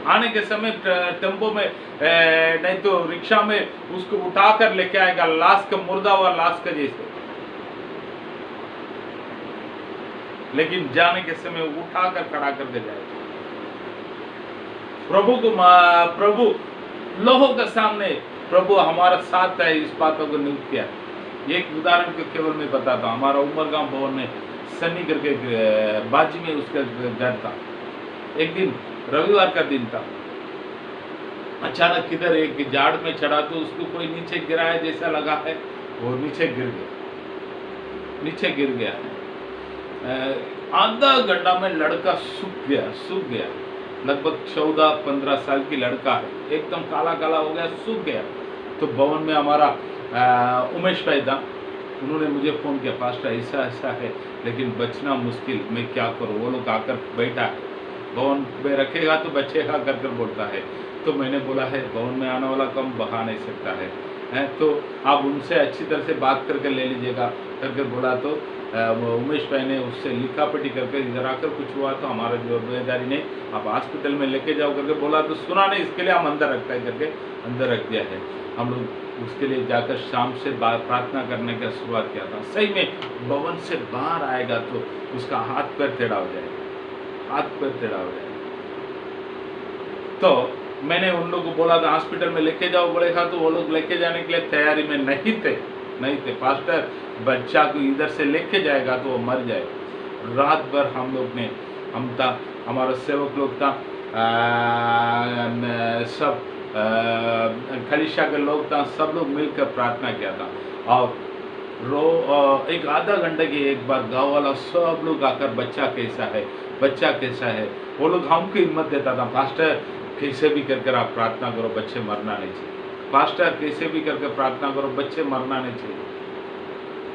आने के समय टेम्पो में नहीं तो रिक्शा में उसको उठाकर लेके आएगा, लाश का मुर्दा हुआ लाश का जैसे, लेकिन जाने के समय उठाकर खड़ा करके जाएगा। प्रभु लोगों के सामने प्रभु हमारा साथ है, इस बातों को नियुक्त किया। एक उदाहरण को केवल मैं बताता हूँ। हमारा उमरगांव भवन में सन्नी करके बाजी में उसका घर था। एक दिन रविवार का दिन था, अचानक किधर एक झाड़ में चढ़ा तो उसको कोई नीचे गिराया जैसा लगा है, वो नीचे गिर गया। आधा घंटा में लड़का सूख गया। लगभग 14-15 साल की लड़का है, एकदम काला काला हो गया, सूख गया। तो भवन में हमारा उमेश भाई था, उन्होंने मुझे फ़ोन किया पास्टर ऐसा है लेकिन बचना मुश्किल, मैं क्या करूँ। वो लोग आकर बैठा है, भवन में रखेगा तो बचेगा कर बोलता है। तो मैंने बोला है भवन में आने वाला कम बहा नहीं सकता है, तो आप उनसे अच्छी तरह से बात करके ले लीजिएगा करके बोला। तो उमेश भाई ने उससे लिखा पटी करके इधर आकर कुछ हुआ तो हमारा जिम्मेदारी नहीं, आप हॉस्पिटल में लेके जाओ करके बोला। तो सुना नहीं, इसके लिए हम अंदर रखता है करके अंदर रख दिया है। हम लोग उसके लिए जाकर शाम से प्रार्थना करने का शुरुआत किया था। सही में भवन से बाहर आएगा तो उसका हाथ पैर टेढ़ा हो जाएगा। तो मैंने उन लोगों को बोला था हॉस्पिटल में लेके जाओ बोलेगा, तो वो लोग लेके जाने के लिए तैयारी में नहीं थे। पास्टर बच्चा को इधर से लेके जाएगा तो वो मर जाएगा। रात भर हमारा सेवक लोग था, सब कलीसिया के लोग था, सब लोग मिलकर प्रार्थना किया था। और एक आधा घंटे की एक बार गाँव वाला सब लोग आकर बच्चा कैसा है, वो लोग हमको हिम्मत देता था। पास्टर कैसे भी करके आप प्रार्थना करो, बच्चे मरना नहीं चाहिए। पास्टर कैसे भी करके प्रार्थना करो, बच्चे मरना नहीं चाहिए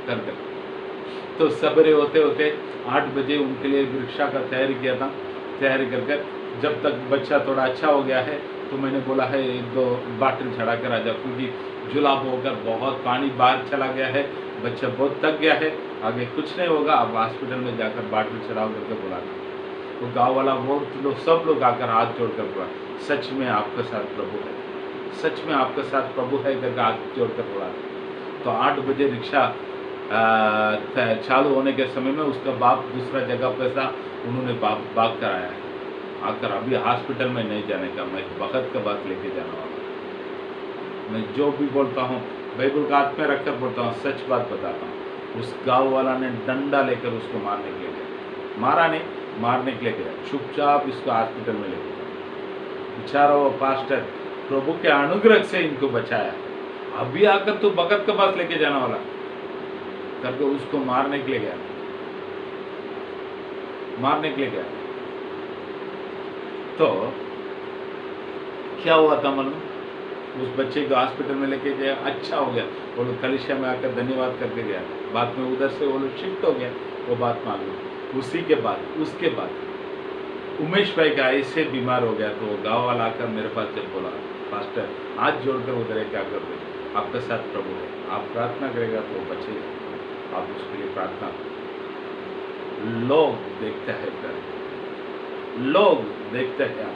करके। तो सवेरे होते 8 बजे उनके लिए रिक्शा का तैयारी करके जब तक बच्चा थोड़ा अच्छा हो गया है तो मैंने बोला है 1-2 बाटल चढ़ा कर आ जाओ, क्योंकि जुलाब होकर बहुत पानी बाहर चला गया है, बच्चा बहुत थक गया है, आगे कुछ नहीं होगा, अब हॉस्पिटल में जाकर बाटल चढ़ाओ करके बोला था। तो गाँव वाला वो सब लोग आकर हाथ जोड़कर बोला सच में आपके साथ प्रभु है करके हाथ जोड़कर बोला। तो 8 बजे रिक्शा चालू होने के समय में उसका बाप दूसरा जगह पे था, उन्होंने भाग कर आया है, आकर अभी हॉस्पिटल में नहीं जाने का, मैं वक्त का बात लेके जाने वाला। मैं जो भी बोलता हूँ बाइबल का हाथ में रखकर बोलता हूँ, सच बात बताता हूँ। उस गाँव वाला ने डंडा लेकर उसको मारने के लिए गया, मारा नहीं, मारने के लिए गया, चुपचाप इसको हॉस्पिटल में लेके गया। बेचारा वो पास्टर प्रभु के अनुग्रह से इनको बचाया, अभी आकर तू भगत के पास लेके जाने वाला करके उसको मारने के लिए गया, मारने के लिए गया। तो क्या हुआ था मालूम, उस बच्चे को हॉस्पिटल में लेके गया, अच्छा हो गया, वो लोग कलिसिया में आकर धन्यवाद करके गया, बाद में उधर से वो लोग शिफ्ट हो गया, वो बात मालूम। उसी के बाद उसके बाद उमेश भाई का ऐसे बीमार हो गया, तो वो गाँव वाला आकर मेरे पास जब बोला, पास्टर हाथ जोड़कर उधर क्या कर दे, आपके साथ प्रभु है, आप प्रार्थना करेगा तो वो बचेगा, आप उसके लिए प्रार्थना करें। लोग देखते हैं कर, लोग देखते हैं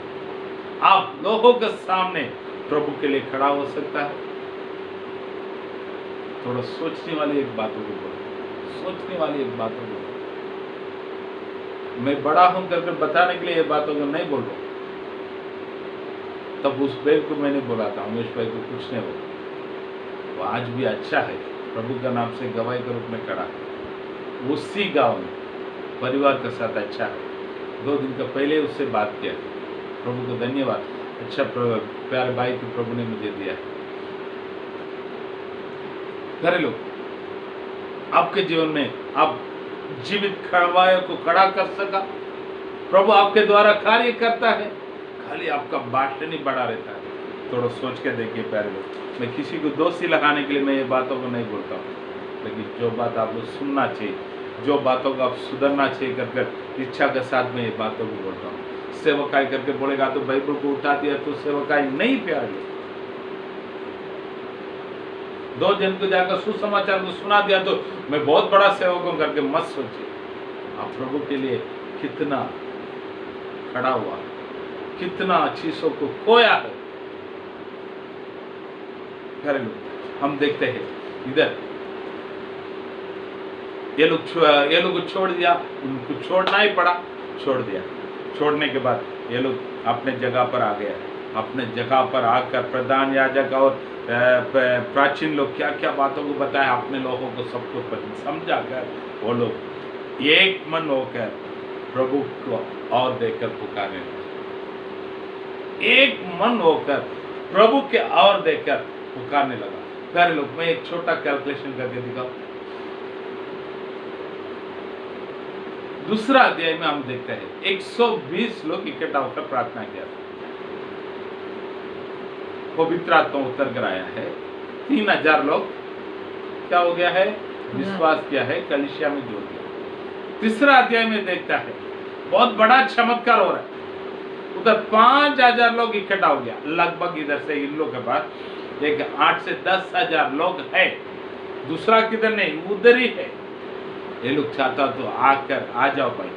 आप लोगों के सामने प्रभु के लिए खड़ा हो सकता है। थोड़ा सोचने वाली एक बातों को बोलो, सोचने वाली एक बातों को बोलो। मैं बड़ा हूं करके बताने के लिए ये बातों को नहीं बोल रहा, तब उस बेल को मैंने बोला था, उमेश भाई को कुछ नहीं बोला, वो आज भी अच्छा है, प्रभु का नाम से गवाही के रूप में खड़ा है, उसी गांव में परिवार के साथ अच्छा है। 2 दिन का पहले उससे बात किया, प्रभु को धन्यवाद, अच्छा प्यारे भाई को प्रभु ने मुझे दिया। घरे लोग आपके जीवन में आप जीवित खड़वाए को खड़ा कर सका, प्रभु आपके द्वारा कार्य करता है, खाली आपका भाषण ही बड़ा रहता है। थोड़ा सोच के देखिए प्यारे लोग, मैं किसी को दोषी लगाने के लिए मैं ये बातों को नहीं बोलता हूँ, लेकिन जो बात आपको सुनना चाहिए, जो बातों को आप सुधरना चाहिए कर इच्छा के साथ में ये बातों को बोलता हूँ। सेवकाई करके बोलेगा तो बाइबल को उठा दिया तो सेवकाई नहीं प्यारे लोग। 2 जन को जाकर सुसमाचार को सुना दिया तो मैं बहुत बड़ा सेवक हूं करके मत सोचिए। आप प्रभु के लिए कितना खड़ा हुआ, कितना चीजों को खोया है। घरेलू हम देखते हैं इधर ये लोग को छोड़ दिया, उनको छोड़ना ही पड़ा, छोड़ दिया। छोड़ने के बाद ये लोग अपने जगह पर आ गया, अपने जगह पर आकर प्रधान याजक और प्राचीन लोग क्या क्या बातों को बताया, अपने लोगों को सबको समझा कर वो लोग एक मन होकर प्रभु को और देखकर पुकारने लगे, एक मन होकर प्रभु के और देखकर पुकारने लगा। प्यारे लोग, मैं एक छोटा कैलकुलेशन करके दिखाऊं। दूसरा अध्याय में हम देखते हैं 120 लोग इकट्ठा होकर प्रार्थना किया, पवित्र आत्मा उतर कर आया है, 3000 लोग क्या हो गया है, विश्वास किया है, कलीसिया में जोड़ दिया। तीसरा अध्याय में देखता है बहुत बड़ा चमत्कार हो रहा है, उधर 5000 लोग इकट्ठा हो गया, लगभग इधर से इन लोग के पास एक 8 से 10,000 लोग है। दूसरा किधर नहीं, उधर ही है। ये लोग चाहता तो आकर आ जाओ भाई,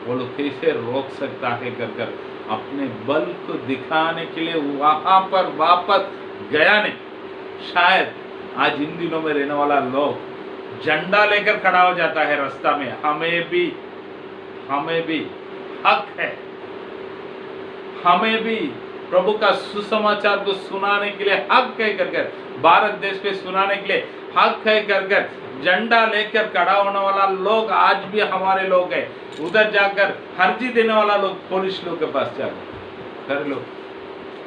वो लोग कैसे रोक सकता है कर अपने बल को दिखाने के लिए वहां पर वापस गया नहीं। शायद आज इन दिनों में रहने वाला लोग झंडा लेकर खड़ा हो जाता है रास्ता में, हमें भी हक है, हमें भी प्रभु का सुसमाचार को सुनाने के लिए हक है कर भारत देश पे सुनाने के लिए हक है कर झंडा लेकर खड़ा होने वाला लोग आज भी हमारे लोग हैं। उधर जाकर हर्जी देने वाला लोग पुलिस लोग के पास जाकर कर लो,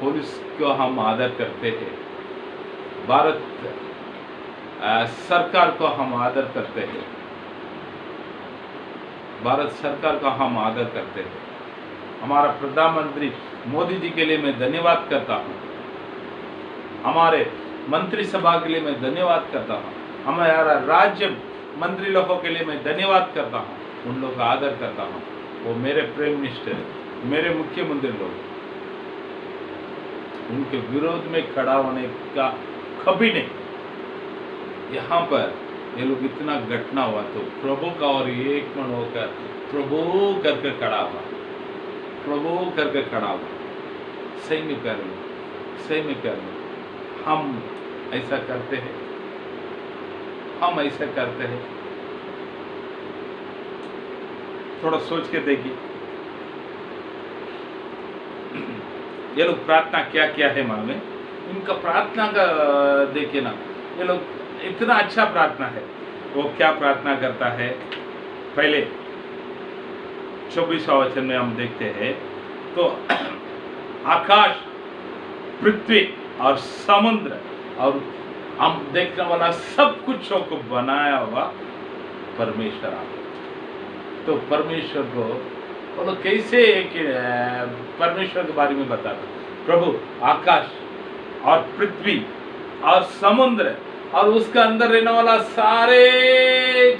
पुलिस को हम आदर करते हैं, भारत सरकार को हम आदर करते हैं, भारत सरकार का हम आदर करते हैं। हमारा प्रधानमंत्री मोदी जी के लिए मैं धन्यवाद करता हूँ, हमारे मंत्री सभा के लिए मैं धन्यवाद करता हूँ, हमारा राज्य मंत्री लोगों के लिए मैं धन्यवाद करता हूँ, उन लोगों का आदर करता हूँ। वो मेरे प्राइम मिनिस्टर, मेरे मुख्यमंत्री लोग, उनके विरोध में खड़ा होने का कभी नहीं। यहाँ पर ये लोग इतना घटना हुआ तो प्रभु का और एक मन होकर प्रभु करके खड़ा हुआ, प्रभु करके खड़ा हुआ। सही में कर लो, सही में कर लो। हम ऐसा करते हैं, हम ऐसा करते हैं। थोड़ा सोच के देखिए, ये लोग प्रार्थना क्या क्या है मालूम है? इनका प्रार्थना का देखिए ना, ये लोग इतना अच्छा प्रार्थना है। वो क्या प्रार्थना करता है? पहले 24वां वचन में हम देखते हैं तो आकाश, पृथ्वी और समुद्र और हम देखने वाला सब कुछ को बनाया हुआ परमेश्वर आप। तो परमेश्वर को वो लोग कैसे परमेश्वर के बारे में बताता? प्रभु आकाश और पृथ्वी और समुद्र और उसका अंदर रहने वाला सारे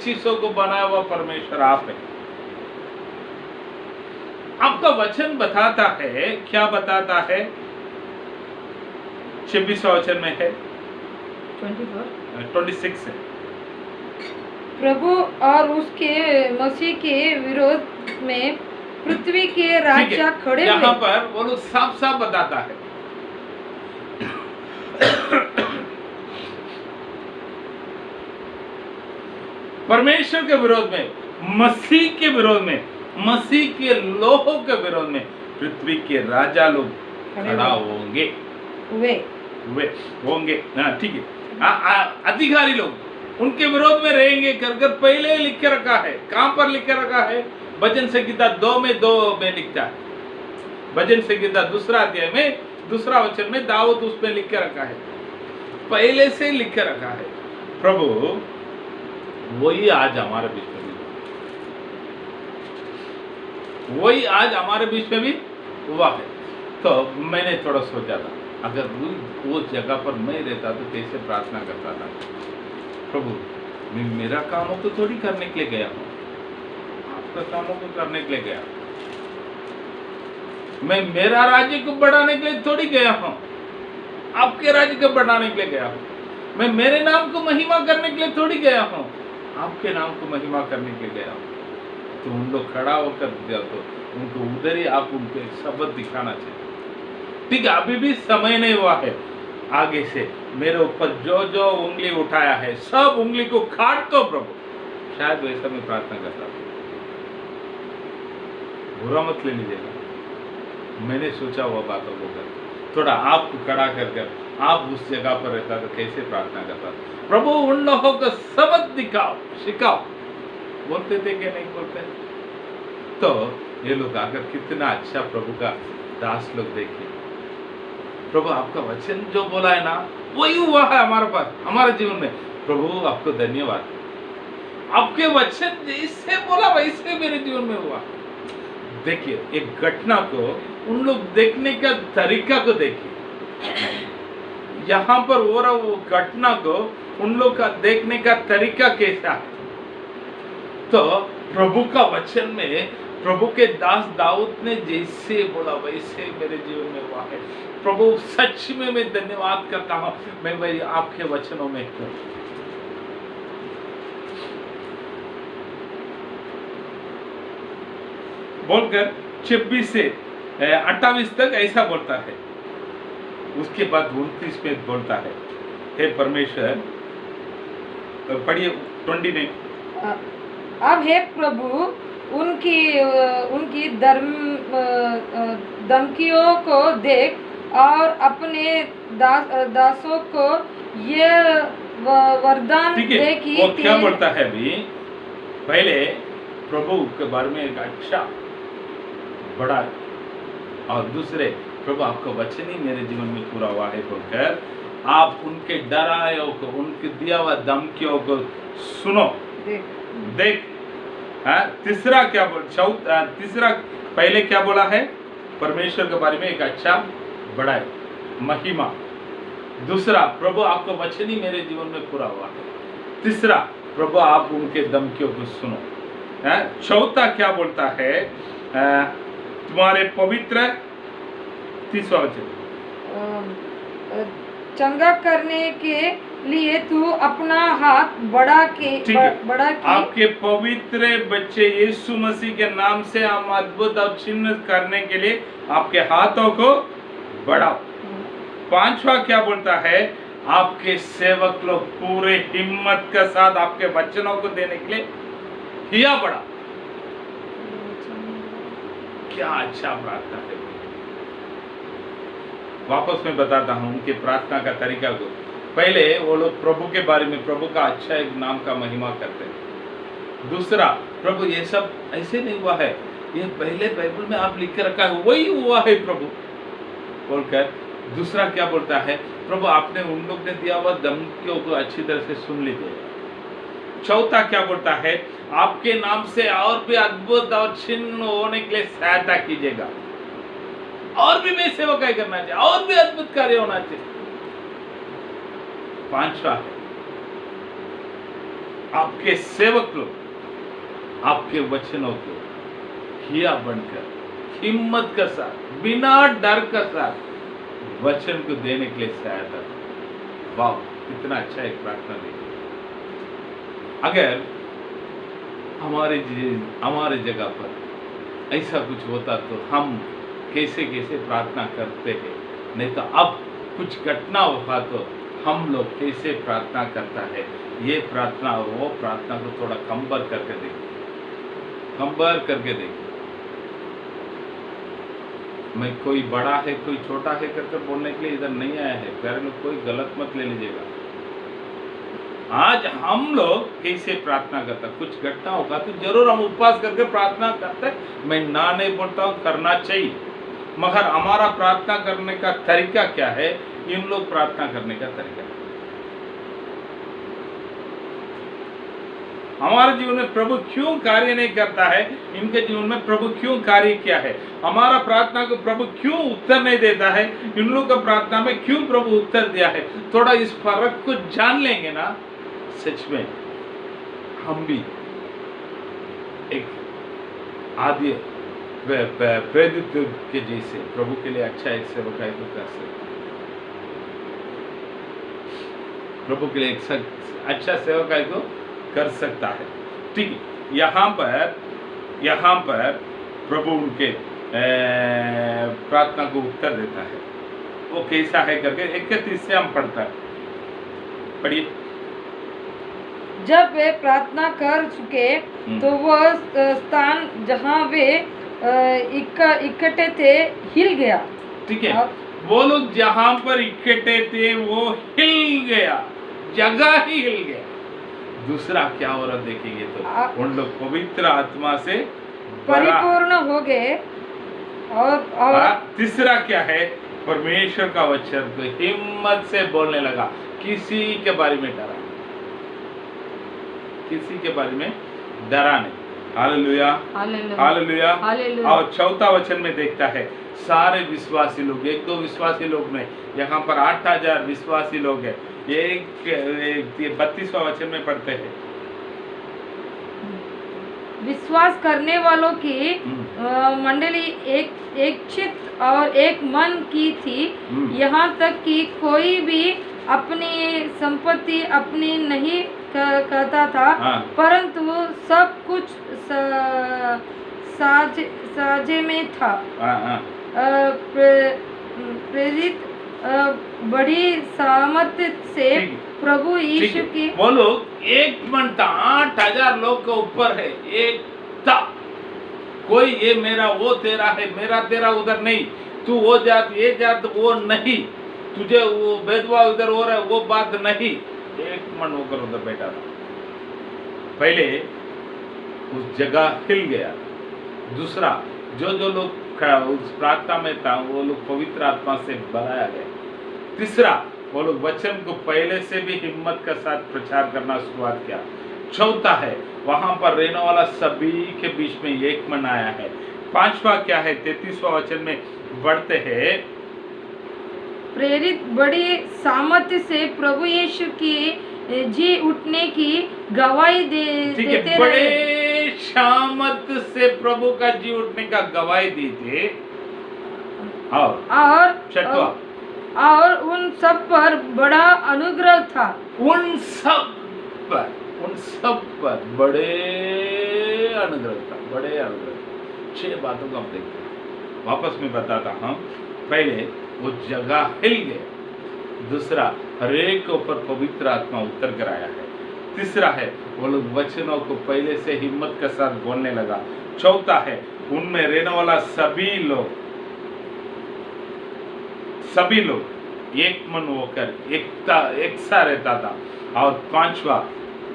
चीजों को बनाया हुआ परमेश्वर आप है। आपका वचन बताता है, क्या बताता है? 26वां वचन में है, 26 है। प्रभु और उसके मसीह के विरोध में पृथ्वी के राजा खड़े हुए। यहाँ पर वो लोग साफ साफ बताता है परमेश्वर के विरोध में, मसीह के विरोध में, मसीह के लोगों के विरोध में पृथ्वी के राजा लोग खड़ा होंगे, वे होंगे। हाँ ठीक है। अधिकारी लोग उनके विरोध में रहेंगे कर पहले लिख के रखा है। कहां पर लिख के रखा है? भजन संहिता 2 में लिखता है। भजन संहिता 2 अध्याय में 2 वचन में दाऊद उसमें लिख के रखा है, पहले से लिख के रखा है। प्रभु वही आज हमारे बीच में भी, वही आज हमारे बीच में भी हुआ है। तो मैंने थोड़ा सोचा था, अगर वो जगह पर मैं रहता तो कैसे प्रार्थना करता था? प्रभु मैं मेरा कामों को थोड़ी करने के लिए गया हूँ, आपका कामों को करने के लिए गया। मैं मेरा राज्य को बढ़ाने के लिए थोड़ी गया हूँ, आपके राज्य को बढ़ाने के लिए गया हूँ। मैं मेरे नाम को महिमा करने के लिए थोड़ी गया हूँ, आपके नाम को महिमा करने के लिए गया हूँ। तो उन लोग खड़ा होकर दिया तो उनको उधर ही आप उनको एक शब्द दिखाना चाहिए। ठीक है, अभी भी समय नहीं हुआ है। आगे से मेरे ऊपर जो जो उंगली उठाया है सब उंगली को काट दो प्रभु। शायद वैसा मैं प्रार्थना करता हूँ, बुरा मत ले लीजिएगा। मैंने सोचा हुआ बातों को कर थोड़ा आपको खड़ा कर आप उस जगह पर रहता तो कैसे प्रार्थना करता? प्रभु उन लोगों को सबक दिखाओ, सिखाओ। बोलते थे कि नहीं बोलते? तो ये लोग आकर कितना अच्छा प्रभु का दास लोग देखिए। प्रभु आपका वचन जो बोला है ना वही हुआ है हमारे पास, हमारे जीवन में। प्रभु आपको धन्यवाद, आपके वचन जैसे बोला वैसे मेरे जीवन में हुआ। देखिए एक घटना को उन लोग देखने का तरीका को देखिए। यहाँ पर हो रहा वो घटना को उन लोग का देखने का तरीका कैसा है? तो प्रभु का वचन में प्रभु के दास दाऊद ने जैसे बोला वैसे मेरे जीवन में हुआ है। प्रभु सच में मैं धन्यवाद करता हूँ, मैं वही आपके वचनों में हूँ। बोलकर 26 से 28 तक ऐसा बोलता है। उसके बाद 29 में बोलता है, हे परमेश्वर, पढ़िए 20 में। अब हे प्रभु उनकी धमकियों को देख और अपने दासों को ये वरदान दे कि वो क्या बोलता है अभी? पहले प्रभु के बारे में एक अच्छा बड़ा, और दूसरे प्रभु आपका वचन ही मेरे जीवन में पूरा हुआ है बोलकर आप उनके डरायों को, उनके दिया हुआ धमकियों को सुनो, देख। तीसरा क्या तीसरा पहले क्या बोला है? परमेश्वर के बारे में एक अच्छा बड़ा महिमा। दूसरा प्रभु आपका वचन ही मेरे जीवन में पूरा हुआ है। तीसरा प्रभु आप उनके धमकियों को सुनो। चौथा क्या बोलता है? तुम्हारे पवित्र 30वां वचन, चंगा करने के लिए तू अपना हाथ बढ़ा के आपके पवित्र बच्चे यीशु मसीह के नाम से हम अद्भुत और चिन्ह करने के लिए आपके हाथों को बढ़ाओ। पांचवा क्या बोलता है? आपके सेवक लोग पूरे हिम्मत के साथ आपके वचनों को देने के लिए हिया बढ़ा। क्या अच्छा प्रार्थना है। वापस मैं बताता हूँ उनके प्रार्थना का तरीका को। पहले वो लोग प्रभु के बारे में, प्रभु का अच्छा एक नाम का महिमा करते हैं। दूसरा, प्रभु ये सब ऐसे नहीं हुआ है, ये पहले बाइबल में आप लिख के रखा है, वही हुआ है प्रभु बोलकर। दूसरा क्या बोलता है, प्रभु आपने उन लोग ने दिया हुआ धमकियों को अच्छी तरह से सुन लीजिए। चौथा क्या बोलता है, आपके नाम से और भी अद्भुत और चिन्ह होने के लिए सहायता कीजिएगा, और भी मैं सेवकाई करना चाहिए, और भी अद्भुत कार्य होना चाहिए। पांचवा है, आपके सेवक लोग आपके वचनों को हिया बनकर, हिम्मत के साथ, बिना डर के साथ वचन को देने के लिए सहायता। वाह, कितना अच्छा एक प्रार्थना देखिए। अगर हमारे जगह पर ऐसा कुछ होता तो हम कैसे कैसे प्रार्थना करते हैं। नहीं तो अब कुछ घटना हुआ तो हम लोग कैसे प्रार्थना करता है। ये प्रार्थना और वो प्रार्थना को थोड़ा कंपेयर करके देखिए, कंपेयर करके देखिए। मैं कोई बड़ा है कोई छोटा है करके बोलने के लिए इधर नहीं आया है, प्यारे में कोई गलत मत ले लीजिएगा। आज हम लोग कैसे प्रार्थना करते, कुछ घटना होगा तो जरूर हम उपवास करके प्रार्थना करते। मैं ना नहीं बोलता हूँ, करना चाहिए, मगर हमारा प्रार्थना करने का तरीका क्या है, इन लोग प्रार्थना करने का तरीका। हमारे जीवन में प्रभु क्यों कार्य नहीं करता है, इनके जीवन में प्रभु क्यों कार्य किया है, हमारा प्रार्थना को प्रभु क्यों उत्तर नहीं देता है, इन लोगों का प्रार्थना में क्यों प्रभु उत्तर दिया है। थोड़ा इस फर्क को जान लेंगे ना, सच में हम भी एक आदि प्रेरित के जैसे प्रभु के लिए अच्छा एक सेवकाई को कर सकते, प्रभु के लिए एक अच्छा सेवकाई को कर सकता है। ठीक है, यहाँ पर प्रभु उनके प्रार्थना को उत्तर देता है। वो कैसा है करके 31 से हम पढ़ता है, पढ़िए। जब वे प्रार्थना कर चुके तो वह स्थान जहाँ वे इकट्ठे थे हिल गया। ठीक है, वो लोग जहाँ पर इकट्ठे थे वो हिल गया, जगह ही हिल गया। दूसरा क्या हो रहा देखेंगे तो उन लोग पवित्र आत्मा से परिपूर्ण हो गए। और तीसरा क्या है, परमेश्वर का वचन को हिम्मत से बोलने लगा, किसी के बारे में डरा, किसी के बारे में डरा नहीं। Hallelujah, hallelujah, hallelujah. और चौथा वचन में देखता है सारे विश्वासी लोग, एक दो विश्वासी लोग नहीं, यहाँ पर 8000 विश्वासी लोग हैं। एक 32वां वचन में पढ़ते हैं, विश्वास करने वालों की मंडली एक चित्त और एक मन की थी, यहाँ तक कि कोई भी अपनी संपत्ति अपनी नहीं कहता था। हाँ। परंतु सब कुछ साझे में था। प्रेरित बड़ी सामर्थ्य से प्रभु यीशु की, वो लोग एक मन था, 8000 लोग के ऊपर है, एक था। कोई ये मेरा वो तेरा है, मेरा तेरा उधर नहीं, तू वो जात ये जात वो नहीं, तुझे वो भेदभाव इधर हो रहा है वो बात नहीं, एक मन होकर उधर बैठा था। पहले उस जगह हिल गया। दूसरा, जो लोग उस प्रार्थना में था वो लोग पवित्र आत्मा से बनाया गया। तीसरा, वो लोग वचन को पहले से भी हिम्मत के साथ प्रचार करना शुरुआत किया। चौथा है, वहां पर रहने वाला सभी के बीच में एक मन आया है। पांचवा क्या है, 33वां वचन में बढ़ते हैं, प्रेरित बड़ी सामर्थ्य से प्रभु यीशु की जी उठने की गवाही देते रहे। बड़े सामर्थ्य से प्रभु का जी उठने का गवाही दी थी। और उन सब पर बड़ा अनुग्रह था। उन सब पर बड़े अनुग्रह था, बड़े अनुग्रह। 6 बातों को हम देखते हैं, वापस में बताता हूँ। पहले वो जगह हिल गया। दूसरा, हरेक के ऊपर पवित्र आत्मा उतर कर आया है। तीसरा है, वो लोग वचनों को पहले से हिम्मत के साथ बोलने लगा। चौथा है उनमें रहने वाला सभी लोग एक मन होकर एक सा रहता था। और पांचवा,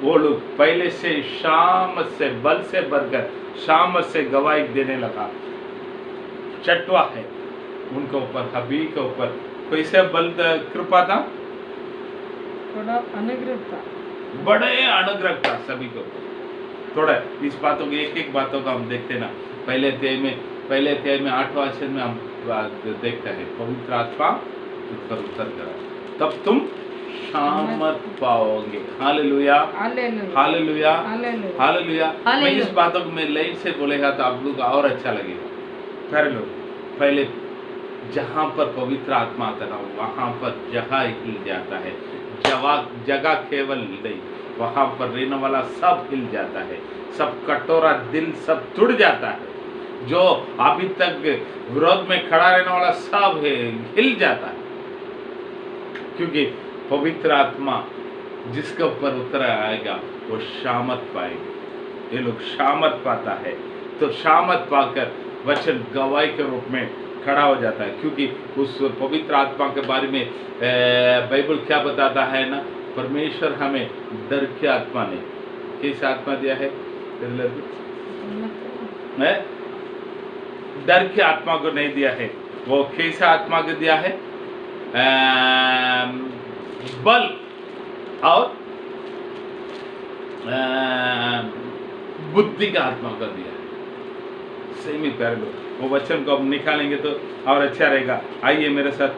वो लोग पहले से शाम से बल से बढ़कर शाम से गवाही देने लगा। छठवा है उनके ऊपर हबी के ऊपर कैसे बल कृपा था, थोड़ा अनुग्रह था, बड़े अनुग्रह था सभी को। थोड़ा इस बातों की एक बातों का हम देखते ना, पहले अध्याय में 8वां वचन में हम देखते हैं, पवित्र आत्मा तुझ पर उतर करा तब तुम शामत पाओगे। Hallelujah hallelujah hallelujah hallelujah hallelujah. मैं हालेलुया। इस बातों को मैं लाइन से बोलेगा तो आप लोग और अच्छा लगेगा। कर लो, पहले जहाँ पर पवित्र आत्मा आता ना वहाँ पर जगह हिल जाता है, जगह केवल नहीं, वहाँ पर रहने वाला सब हिल जाता है, सब कटोरा दिल सब टूट जाता है, जो अभी तक विरोध में खड़ा रहने वाला सब हिल जाता है, क्योंकि पवित्र आत्मा जिसके ऊपर उतर आएगा वो शामत पाएगा। ये लोग शामत पाता है तो शामत पाकर वचन गवाही के रूप में खड़ा हो जाता है, क्योंकि उस पवित्र आत्मा के बारे में बाइबल क्या बताता है ना, परमेश्वर हमें डर की आत्मा ने किस आत्मा दिया है, डर की आत्मा को नहीं दिया है, वो कैसा आत्मा को दिया है, बल और बुद्धि का आत्मा का दिया है। सही में प्यारे लोग, वो वचन को हम निकालेंगे तो और अच्छा रहेगा। आइए मेरे साथ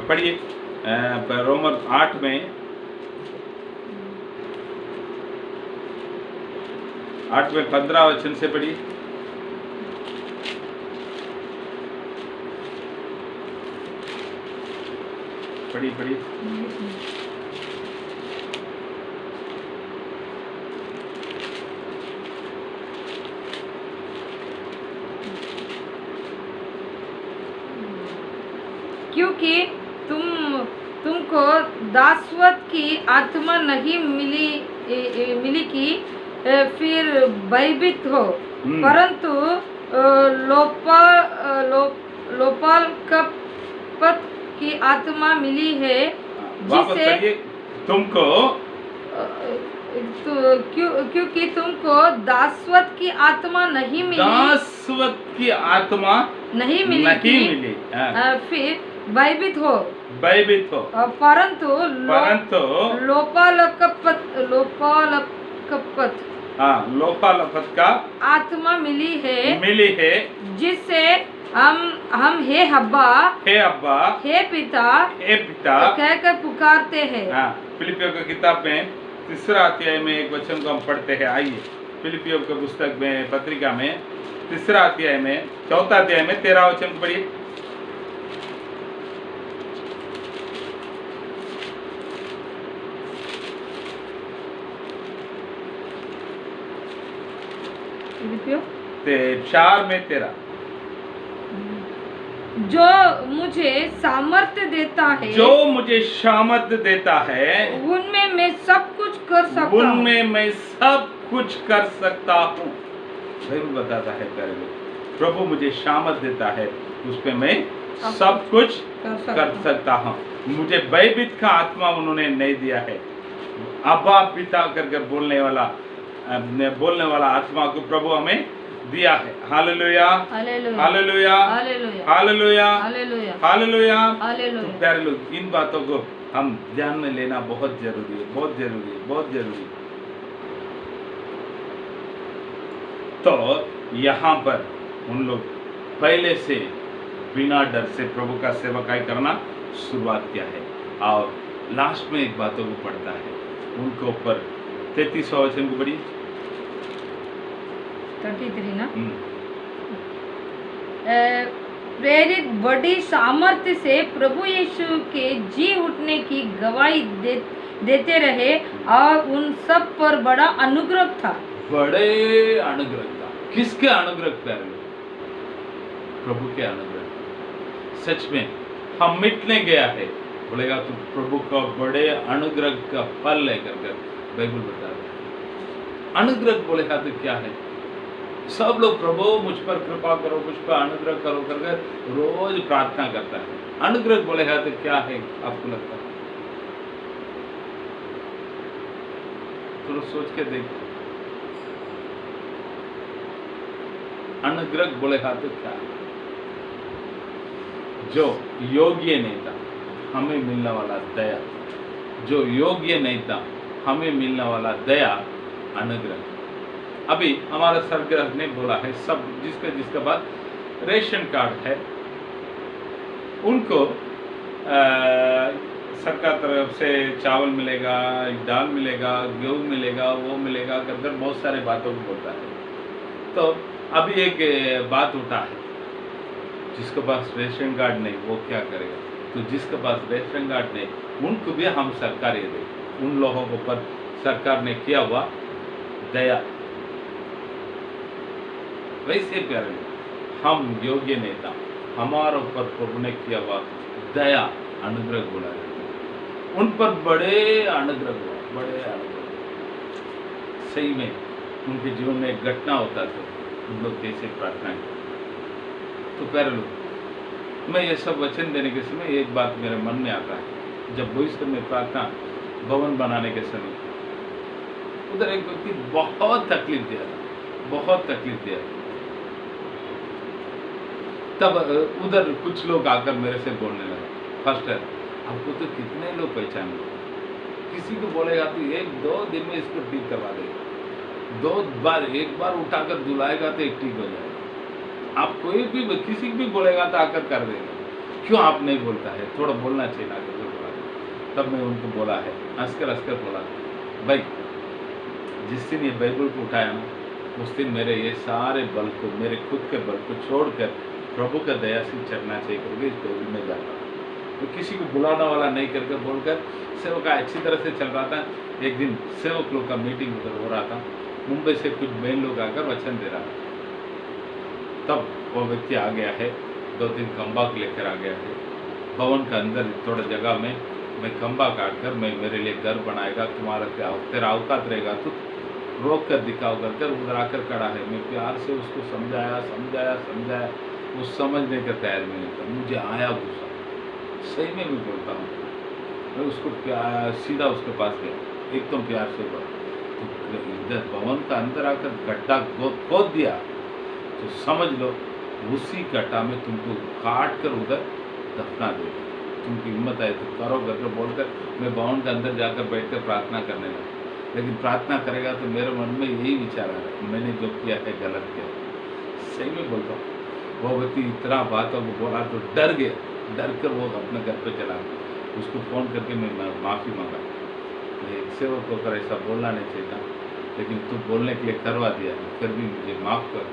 पढ़िए रोमर 8 में 15 वचन से पढ़िए। पढ़िए क्योंकि तुमको दासवत की आत्मा नहीं मिली कि फिर भयभीत हो, परंतु लोपालकपट की आत्मा मिली है, जिसे तुमको क्योंकि तुमको दासवत की आत्मा नहीं मिली, दासवत की आत्मा नहीं मिली फिर भयभीत हो, परंतु लोपालकपट का आत्मा मिली है, जिससे हम हे अब्बा हे पिता कहकर पुकारते हैं। फिलिपियों की किताब में 3 अध्याय में एक वचन को हम पढ़ते हैं। आइए फिलिपियों के पुस्तक में पत्रिका में 3 अध्याय में 4 अध्याय में 13 वचन को पढ़िए। फिलिपियों 4 में 13। जो मुझे सामर्थ्य देता है, उनमें मैं सब कुछ कर सकता हूँ। जरूर बताता है प्यारे लोग, प्रभु मुझे सामर्थ्य देता है, उस पे मैं सब कुछ कर सकता हूँ। मुझे भयभीत का आत्मा उन्होंने नहीं दिया है, अब्बा पिता करके बोलने वाला आत्मा को प्रभु हमें दिया है। Hallelujah hallelujah hallelujah hallelujah hallelujah. तो प्यारे लोग, इन बातों को हम ध्यान में लेना बहुत जरूरी है, बहुत जरूरी है, बहुत जरूरी है। तो यहाँ पर उन लोग पहले से बिना डर से प्रभु का सेवकाई करना शुरुआत किया है, और लास्ट में एक बातों को पढ़ता है उनके ऊपर 33वां वचन को पढ़िए। 33 ना, प्रेरित बड़ी सामर्थ्य से प्रभु यीशु के जी उठने की गवाही देते रहे, और उन सब पर बड़ा अनुग्रह था। बड़े अनुग्रह का। किसके अनुग्रह प्यारे लोग? प्रभु के अनुग्रह। सच में हम मिटने गया है बोलेगा तो प्रभु का बड़े अनुग्रह का फल लेकर कर बाइबल बता रहा है। अनुग्रह बोलेगा तो क्या है? सब लोग प्रभु मुझ पर कृपा करो, मुझ पर अनुग्रह करो कर रोज प्रार्थना करता है। अनुग्रह बोलेगा तो क्या है आपको लगता है? थोड़ा सोच के देखो। अनुग्रह बोलेगा तो क्या है? जो योग्य नहीं था हमें मिलने वाला दया, जो योग्य नहीं था हमें मिलने वाला दया, अनुग्रह। अभी हमारा सरग्रह ने बोला है सब जिसका पास रेशन कार्ड है उनको सरकार तरफ से चावल मिलेगा, दाल मिलेगा, गेहूँ मिलेगा, वो मिलेगा कर बहुत सारे बातों को बोलता है। तो अभी एक बात उठा है, जिसके पास रेशन कार्ड नहीं वो क्या करेगा? तो जिसके पास रेशन कार्ड नहीं उनको भी हम सरकार ये दें। उन लोगों के ऊपर सरकार ने किया हुआ दया। वैसे प्यारे हम योग्य नहीं था, हमारे ऊपर प्रभु ने किया हुआ दया, अनुग्रह बोला जाता है। उन पर बड़े अनुग्रह हुआ, बड़े अनुग्रह। सही में उनके जीवन में एक घटना होता तो उन लोग कैसे प्रार्थना करते। तो प्यारे लोग, मैं ये सब वचन देने के समय एक बात मेरे मन में आता है। जब भविष्य में प्रार्थना भवन बनाने के समय उधर एक व्यक्ति बहुत तकलीफ दिया था, बहुत तकलीफ दिया। तब उधर कुछ लोग आकर मेरे से बोलने लगे, फास्टर आपको तो कितने लोग पहचान लो, किसी को बोलेगा तो 1-2 दिन में इसको ठीक करवा देगा, 2 बार, एक बार उठाकर दुलाएगा तो एक ठीक हो जाएगा। आप कोई भी किसी भी बोलेगा तो आकर कर देगा, क्यों आप नहीं बोलता है? थोड़ा बोलना चाहिए ना करके बोला। तब मैं उनको बोला है, हंसकर बोला, भाई जिस दिन ये बाइबल को उठाया ना उस दिन मेरे ये सारे बल को, मेरे खुद के बल को छोड़कर प्रभु का दया से चढ़ना चाहिए करके इस बाइबल में जाता। तो किसी को बुलाने वाला नहीं करके बोलकर सेवक अच्छी तरह से चल रहा था। एक दिन सेवक लोग का मीटिंग उधर हो रहा था, मुंबई से कुछ बहन लोग आकर वचन दे रहा था। तब वो व्यक्ति आ गया है, 2-3 खंबा लेकर आ गया है। भवन के अंदर थोड़ा जगह में मैं खंबा काट कर मैं मेरे लिए घर बनाएगा, तेरा औकात रहेगा तो रोक कर दिखाओ कर उधर आकर खड़ा है। मैं प्यार से उसको समझाया, वो समझने का तैयार नहीं था। मुझे आया गुस्सा, सही में मैं बोलता हूँ। मैं उसको सीधा उसके पास गया, एकदम प्यार से बोला, तो इधर भवन का अंदर आकर गड्ढा खोद दिया तो समझ लो उसी गड्ढा में तुमको काट कर उधर दफना दे। तुमकी हिम्मत आए तो करो करके बोलकर मैं भवन के अंदर जाकर बैठकर प्रार्थना करने लगा। लेकिन प्रार्थना करेगा तो मेरे मन में यही विचार आ रहा है, मैंने जो किया है गलत किया। सही में बोलता हूँ, वो व्यक्ति इतना बातों को बोला तो डर गया, डर कर वो अपने घर पे चला गया। उसको फ़ोन करके मैं माफ़ी मांगा, एक सेवक होकर ऐसा बोलना नहीं चाहिए था, लेकिन तू बोलने के लिए करवा दिया, फिर भी मुझे माफ़ कर,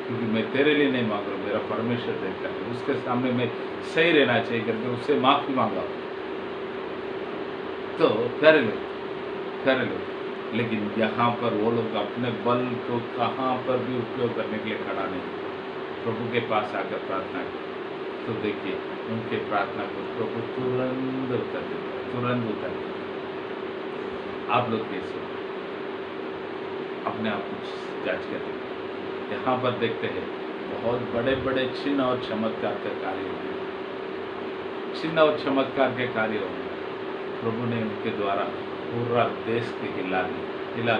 क्योंकि मैं तेरे लिए नहीं मांग रहा, मेरा परमेश्वर देखता है, उसके सामने मैं सही रहना चाहिए करके उससे माफ़ी मांगा। तो कर लो, लेकिन यहाँ पर वो लोग अपने बल को कहाँ पर भी उपयोग करने के लिए खड़ा नहीं, प्रभु के पास आकर प्रार्थना की। तो देखिए उनके प्रार्थना को प्रभु तुरंत उत्तर देता। आप लोग कैसे अपने आप को जांच कर देखिए। यहाँ पर देखते हैं बहुत बड़े बड़े चिन्ह और चमत्कार के कार्य होंगे, चिन्ह और चमत्कार के कार्य होंगे। प्रभु ने उनके द्वारा पूरा देश के हिला दिया।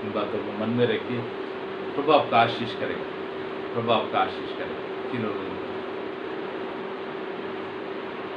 इन बातों को मन में रखिए। प्रभु आपका आशीष करेगा, प्रभु आपका आशीष करेगा।